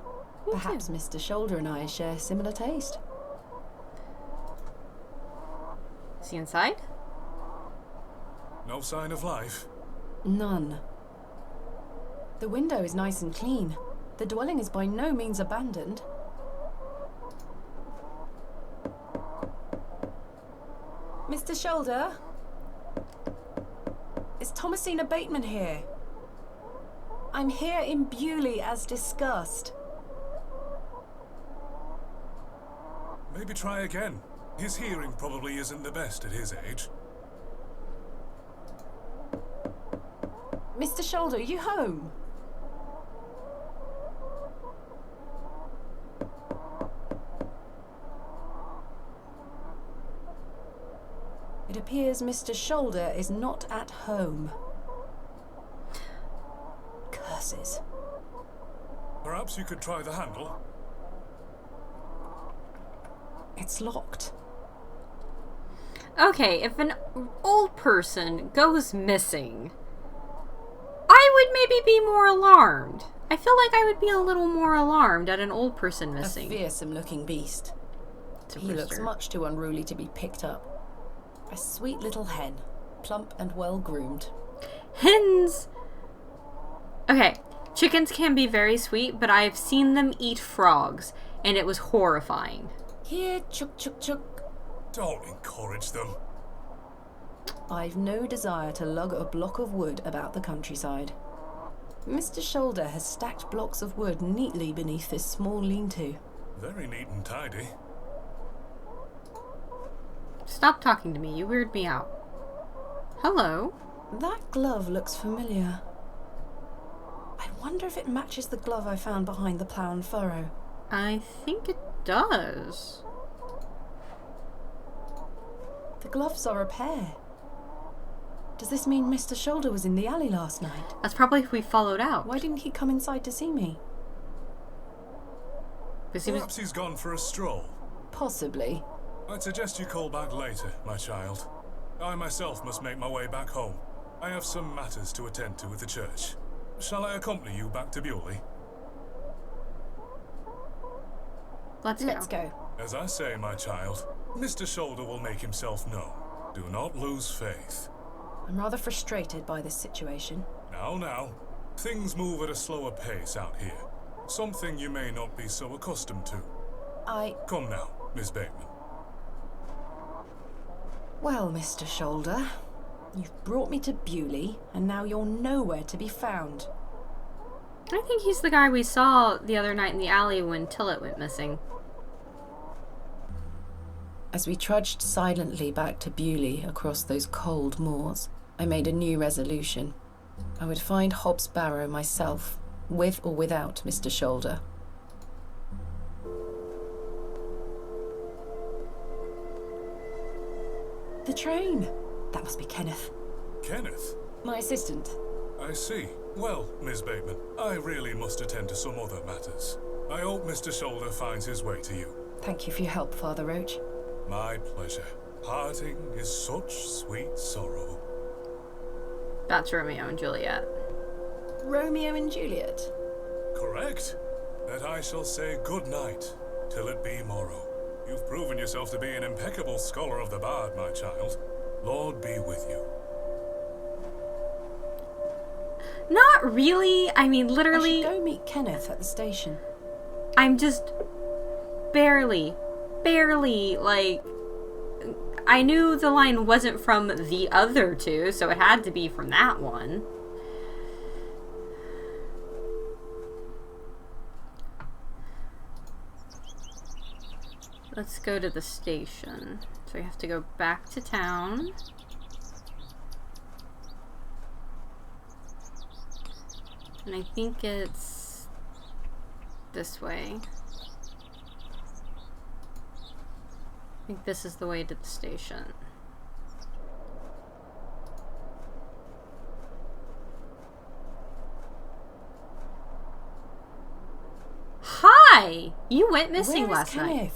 Perhaps Mr. Shoulder and I share similar taste. See inside? No sign of life? None. The window is nice and clean. The dwelling is by no means abandoned. Mr. Shoulder? Is Thomasina Bateman here? I'm here in Bewlay as discussed. Maybe try again. His hearing probably isn't the best at his age. Mr. Shoulder, are you home? It appears Mr. Shoulder is not at home. Curses. Perhaps you could try the handle? It's locked. Okay, if an old person goes missing, I would maybe be more alarmed. I feel like I would be a little more alarmed at an old person missing. A fearsome-looking beast. He looks much too unruly to be picked up. A sweet little hen, plump and well-groomed. Hens Okay, chickens can be very sweet, but I've seen them eat frogs, and it was horrifying. Here, chuk chuk chuk. Don't encourage them. I've no desire to lug a block of wood about the countryside. Mr. Shoulder has stacked blocks of wood neatly beneath this small lean-to. Very neat and tidy. Stop talking to me, you weird me out. Hello? That glove looks familiar. I wonder if it matches the glove I found behind the plough and furrow. I think it does. The gloves are a pair. Does this mean Mr. Shoulder was in the alley last night? That's probably who we followed out. Why didn't he come inside to see me? Because he was... Perhaps he's gone for a stroll. Possibly. I'd suggest you call back later, my child. I myself must make my way back home. I have some matters to attend to with the church. Shall I accompany you back to Bewlay? Let's go. As I say, my child, Mr. Shoulder will make himself known. Do not lose faith. I'm rather frustrated by this situation. Now. Things move at a slower pace out here. Something you may not be so accustomed to. Come now, Miss Bateman. Well, Mr. Shoulder, you've brought me to Bewlay, and now you're nowhere to be found. I think he's the guy we saw the other night in the alley when Tillet went missing. As we trudged silently back to Bewlay across those cold moors, I made a new resolution. I would find Hob's Barrow myself, with or without Mr. Shoulder. The train! That must be Kenneth. Kenneth? My assistant. I see. Well, Miss Bateman, I really must attend to some other matters. I hope Mr. Shoulder finds his way to you. Thank you for your help, Father Roach. My pleasure. Parting is such sweet sorrow. That's Romeo and Juliet. Romeo and Juliet? Correct. That I shall say good night, till it be morrow. You've proven yourself to be an impeccable scholar of the bard, my child. Lord be with you. Not really. I mean, literally. I should go meet Kenneth at the station. I'm just barely, like... I knew the line wasn't from the other two, so it had to be from that one. Let's go to the station. So we have to go back to town. And I think it's this way. I think this is the way to the station. Hi! You went missing last night.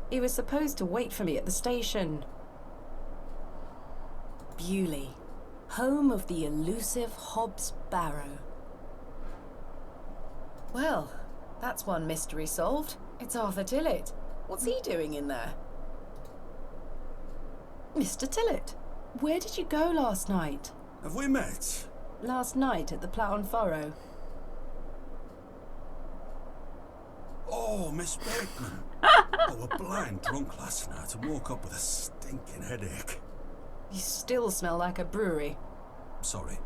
He was supposed to wait for me at the station. Bewlay, home of the elusive Hob's Barrow. Well, that's one mystery solved. It's Arthur Tillet. What's he doing in there? Mr. Tillet, where did you go last night? Have we met? Last night at the Plough and Furrow. Oh, Miss Bateman. I was blind drunk last night and woke up with a stinking headache. You still smell like a brewery. Sorry.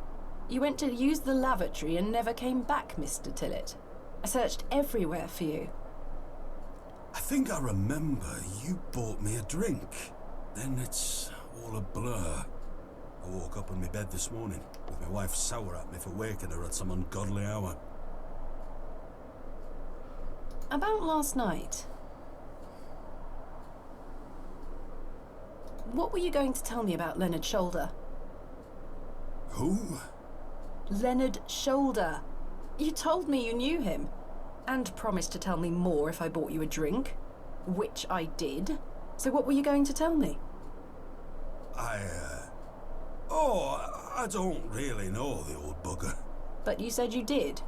You went to use the lavatory and never came back, Mr. Tillet. I searched everywhere for you. I think I remember you bought me a drink. Then it's all a blur. I woke up in my bed this morning with my wife sour at me for waking her at some ungodly hour. About last night. What were you going to tell me about Leonard Shoulder? Who? Leonard Shoulder. You told me you knew him, and promised to tell me more if I bought you a drink, which I did. So what were you going to tell me? I don't really know the old bugger. But you said you did.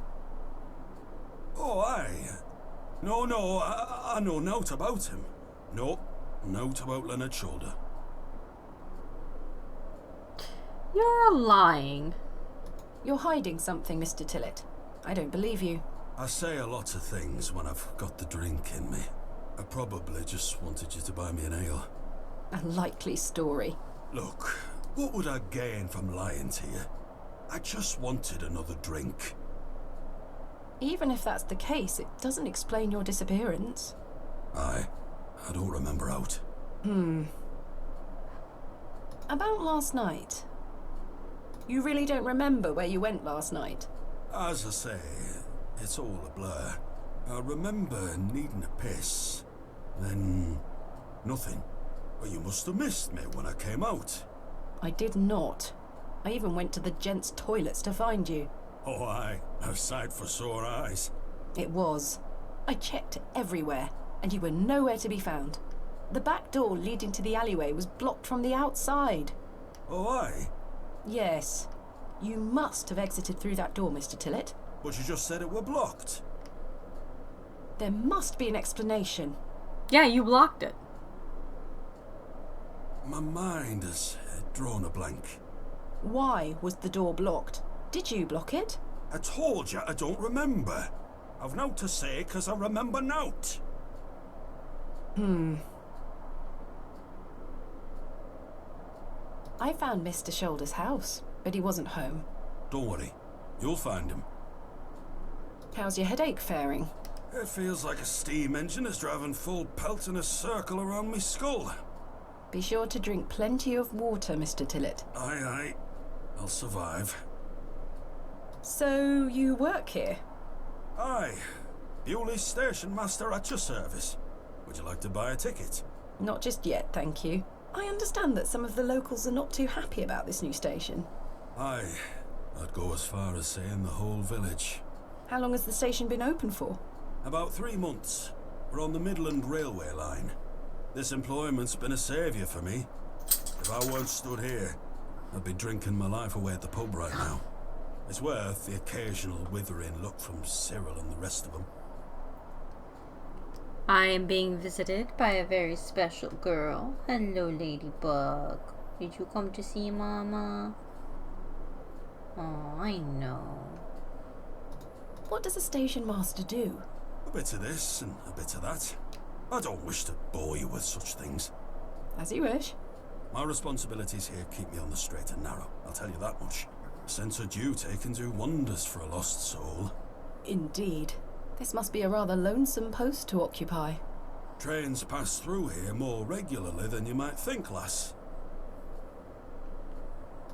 Oh, aye. No, I know naught about him. No, Note about Leonard Shoulder. You're lying. You're hiding something, Mr. Tillett. I don't believe you. I say a lot of things when I've got the drink in me. I probably just wanted you to buy me an ale. A likely story. Look, what would I gain from lying to you? I just wanted another drink. Even if that's the case, it doesn't explain your disappearance. I don't remember out. About last night. You really don't remember where you went last night? As I say, it's all a blur. I remember needing a piss. Then, nothing. Well, you must have missed me when I came out. I did not. I even went to the gents' toilets to find you. Oh, aye. A sight for sore eyes. It was. I checked everywhere, and you were nowhere to be found. The back door leading to the alleyway was blocked from the outside. Oh, aye? Yes. You must have exited through that door, Mr. Tillett. But you just said it were blocked. There must be an explanation. Yeah, you blocked it. My mind has drawn a blank. Why was the door blocked? Did you block it? I told you I don't remember. I've nought to say 'cause I remember nought. I found Mr. Shoulder's house, but he wasn't home. Don't worry. You'll find him. How's your headache faring? It feels like a steam engine is driving full pelt in a circle around me skull. Be sure to drink plenty of water, Mr. Tillett. Aye, aye. I'll survive. So, you work here? Aye. Bewlay station master at your service. Would you like to buy a ticket? Not just yet, thank you. I understand that some of the locals are not too happy about this new station. Aye. I'd go as far as saying the whole village. How long has the station been open for? About 3 months. We're on the Midland Railway line. This employment's been a saviour for me. If I weren't stood here, I'd be drinking my life away at the pub right now. It's worth the occasional withering look from Cyril and the rest of them. I am being visited by a very special girl. Hello, Ladybug. Did you come to see Mama? Oh, I know. What does a station master do? A bit of this and a bit of that. I don't wish to bore you with such things. As you wish. My responsibilities here keep me on the straight and narrow, I'll tell you that much. A sense of duty can do wonders for a lost soul. Indeed. This must be a rather lonesome post to occupy. Trains pass through here more regularly than you might think, lass.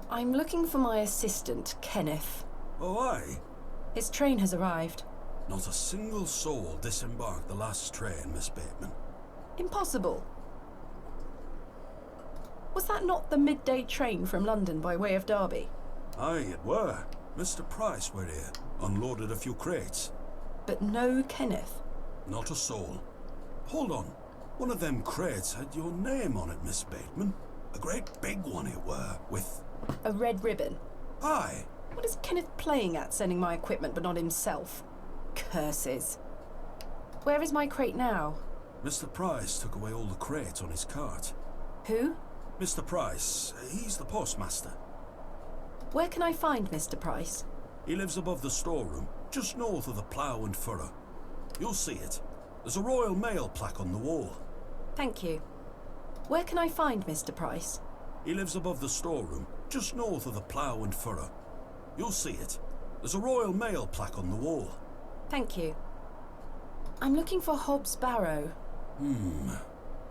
I'm looking for my assistant, Kenneth. Oh, aye? His train has arrived. Not a single soul disembarked the last train, Miss Bateman. Impossible. Was that not the midday train from London by way of Derby? Aye, it were. Mr. Price were here, unloaded a few crates. But no Kenneth. Not a soul. Hold on. One of them crates had your name on it, Miss Bateman. A great big one it were, with... A red ribbon. Aye. What is Kenneth playing at, sending my equipment but not himself? Curses. Where is my crate now? Mr. Price took away all the crates on his cart. Who? Mr. Price, he's the postmaster. Where can I find Mr. Price? He lives above the storeroom, just north of the plough and furrow. You'll see it. There's a Royal Mail plaque on the wall. Thank you. Where can I find Mr. Price? He lives above the storeroom, just north of the plough and furrow. You'll see it. There's a Royal Mail plaque on the wall. Thank you. I'm looking for Hobbs Barrow.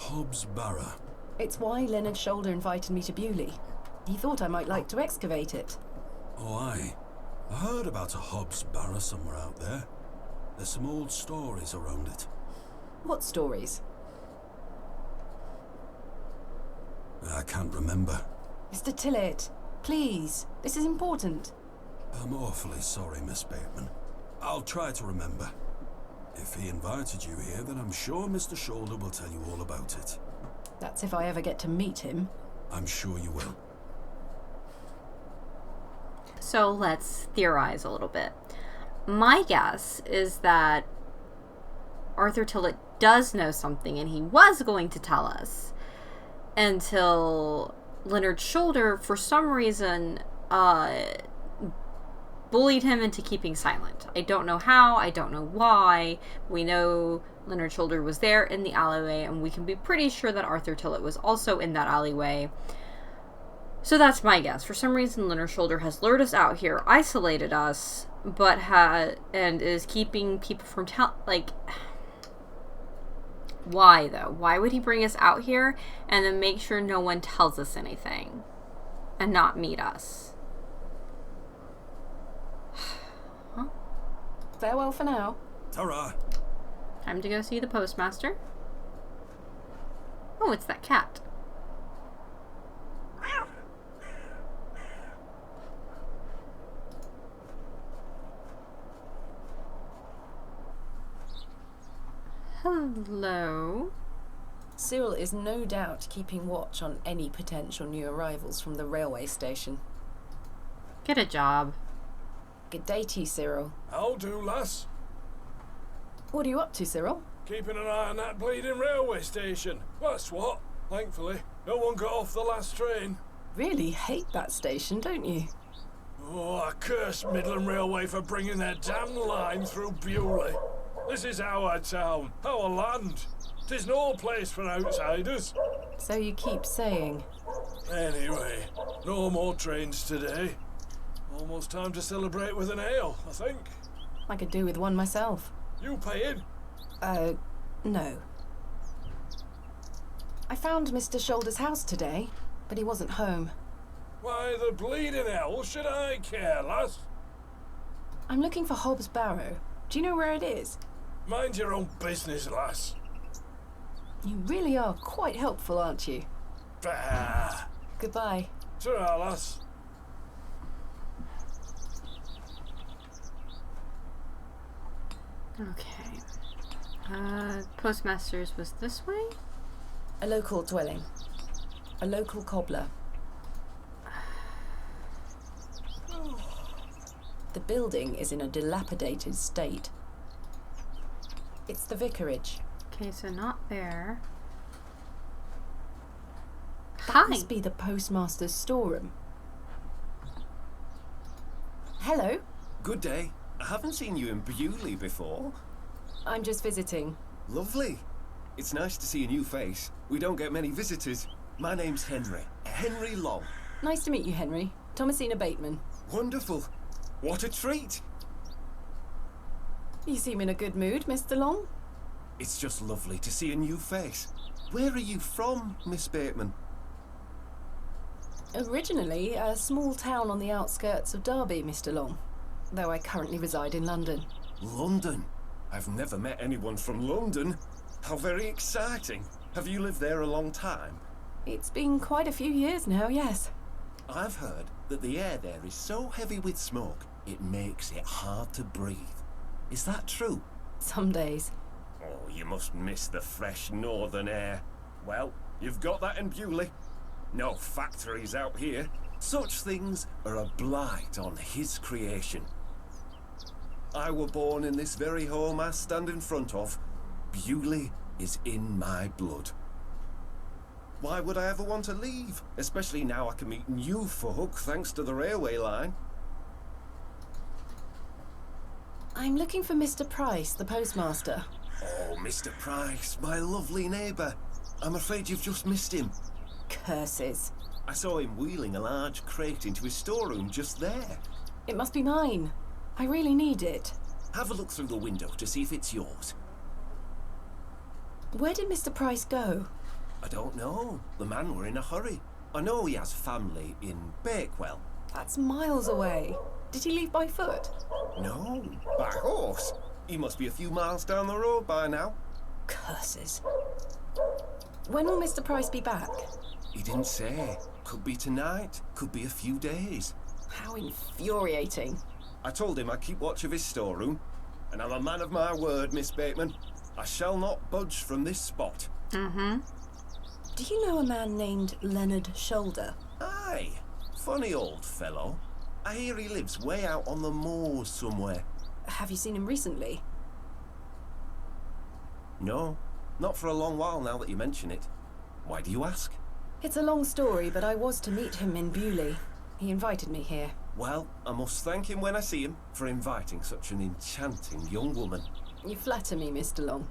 Hobbs Barrow. It's why Leonard Shoulder invited me to Bewlay. He thought I might like to excavate it. Oh, aye. I heard about a Hobbs Barrow somewhere out there. There's some old stories around it. What stories? I can't remember. Mr. Tillett, please. This is important. I'm awfully sorry, Miss Bateman. I'll try to remember. If he invited you here, then I'm sure Mr. Shoulder will tell you all about it. That's if I ever get to meet him. I'm sure you will. So let's theorize a little bit. My guess is that Arthur Tillett does know something, and he was going to tell us until Leonard's shoulder, for some reason, bullied him into keeping silent. I don't know how, I don't know why. We know Leonard Shoulder was there in the alleyway, and we can be pretty sure that Arthur Tillett was also in that alleyway. So that's my guess. For some reason, Leonard Shoulder has lured us out here, isolated us, but and is keeping people from why, though? Why would he bring us out here and then make sure no one tells us anything and not meet us? Huh? Farewell for now. Ta-ra. Time to go see the postmaster. Oh, it's that cat. Hello. Cyril is no doubt keeping watch on any potential new arrivals from the railway station. Get a job. Good day to you, Cyril. How do, lass? What are you up to, Cyril? Keeping an eye on that bleeding railway station. That's what. Thankfully, no one got off the last train. Really hate that station, don't you? Oh, I curse Midland Railway for bringing their damn line through Bewlay. This is our town, our land. 'Tis no place for outsiders. So you keep saying. Anyway, no more trains today. Almost time to celebrate with an ale, I think. I could do with one myself. You paying? No. I found Mr. Shoulder's house today, but he wasn't home. Why the bleeding hell should I care, lass? I'm looking for Hobbs Barrow. Do you know where it is? Mind your own business, lass. You really are quite helpful, aren't you? Bah. Goodbye. Ta-ra, lass. Okay. Postmaster's was this way? A local dwelling. A local cobbler. The building is in a dilapidated state. It's the vicarage. Okay, so not there. That Hi. must be the postmaster's storeroom. Hello. Good day. I haven't seen you in Bewlay before. I'm just visiting. Lovely. It's nice to see a new face. We don't get many visitors. My name's Henry. Henry Long. Nice to meet you, Henry. Thomasina Bateman. Wonderful. What a treat. You seem in a good mood, Mr. Long. It's just lovely to see a new face. Where are you from, Miss Bateman? Originally a small town on the outskirts of Derby, Mr. Long. Though I currently reside in London. London? I've never met anyone from London. How very exciting. Have you lived there a long time? It's been quite a few years now, yes. I've heard that the air there is so heavy with smoke, it makes it hard to breathe. Is that true? Some days. Oh, you must miss the fresh northern air. Well, you've got that in Bewlay. No factories out here. Such things are a blight on his creation. I were born in this very home I stand in front of. Bewlay is in my blood. Why would I ever want to leave? Especially now I can meet new folk thanks to the railway line. I'm looking for Mr. Price, the postmaster. Oh, Mr. Price, my lovely neighbour. I'm afraid you've just missed him. Curses. I saw him wheeling a large crate into his storeroom just there. It must be mine. I really need it. Have a look through the window to see if it's yours. Where did Mr. Price go? I don't know. The man were in a hurry. I know he has family in Bakewell. That's miles away. Did he leave by foot? No, by horse. He must be a few miles down the road by now. Curses. When will Mr. Price be back? He didn't say. Could be tonight, could be a few days. How infuriating. I told him I'd keep watch of his storeroom, and I'm a man of my word, Miss Bateman. I shall not budge from this spot. Mm-hmm. Do you know a man named Leonard Shoulder? Aye, funny old fellow. I hear he lives way out on the moors somewhere. Have you seen him recently? No, Not for a long while now that you mention it. Why do you ask? It's a long story, but I was to meet him in Bewlay. He invited me here. Well, I must thank him when I see him for inviting such an enchanting young woman. You flatter me, Mr. Long.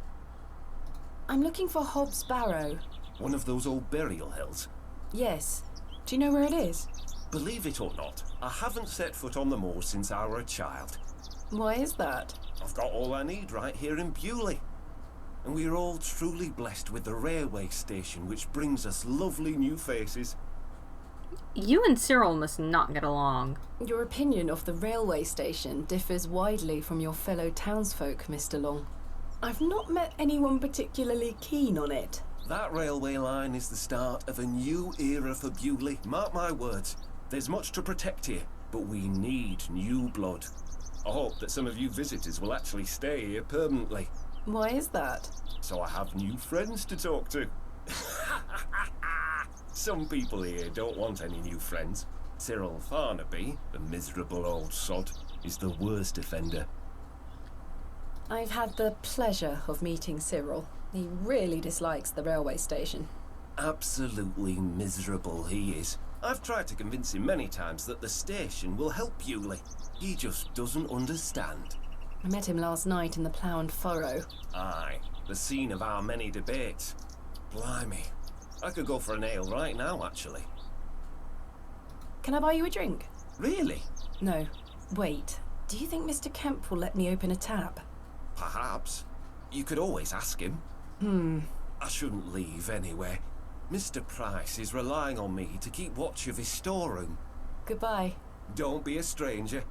I'm looking for Hob's Barrow. One of those old burial hills. Yes. Do you know where it is? Believe it or not, I haven't set foot on the moor since I were a child. Why is that? I've got all I need right here in Bewlay. And we are all truly blessed with the railway station, which brings us lovely new faces. You and Cyril must not get along. Your opinion of the railway station differs widely from your fellow townsfolk, Mr. Long. I've not met anyone particularly keen on it. That railway line is the start of a new era for Bewlay. Mark my words. There's much to protect here, but we need new blood. I hope that some of you visitors will actually stay here permanently. Why is that? So I have new friends to talk to. Some people here don't want any new friends. Cyril Farnaby, the miserable old sod, is the worst offender. I've had the pleasure of meeting Cyril. He really dislikes the railway station. Absolutely miserable he is. I've tried to convince him many times that the station will help Bewlay. He just doesn't understand. I met him last night in the Plough and Furrow. Aye, the scene of our many debates. Blimey, I could go for an ale right now, actually. Can I buy you a drink? Really? No. Wait. Do you think Mr. Kemp will let me open a tap? Perhaps. You could always ask him. I shouldn't leave anyway. Mr. Price is relying on me to keep watch of his storeroom. Goodbye. Don't be a stranger.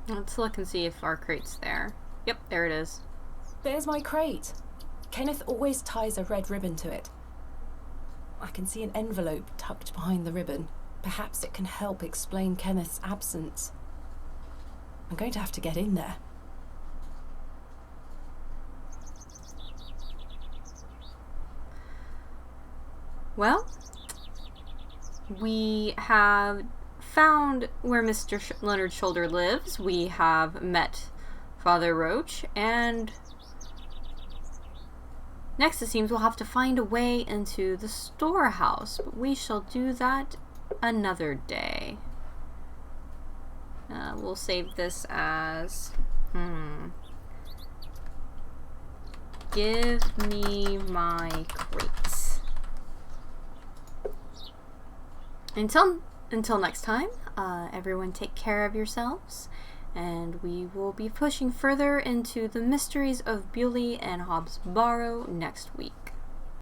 Let's look and see if our crate's there. Yep, there it is. There's my crate. Kenneth always ties a red ribbon to it. I can see an envelope tucked behind the ribbon. Perhaps it can help explain Kenneth's absence. I'm going to have to get in there. Well, we have found where Mr. Leonard Shoulder lives. We have met Father Roach, and next it seems we'll have to find a way into the storehouse, but we shall do that another day. We'll save this as give me my crates. Until next time, everyone take care of yourselves, and we will be pushing further into the mysteries of Bewlay and Hob's Barrow next week.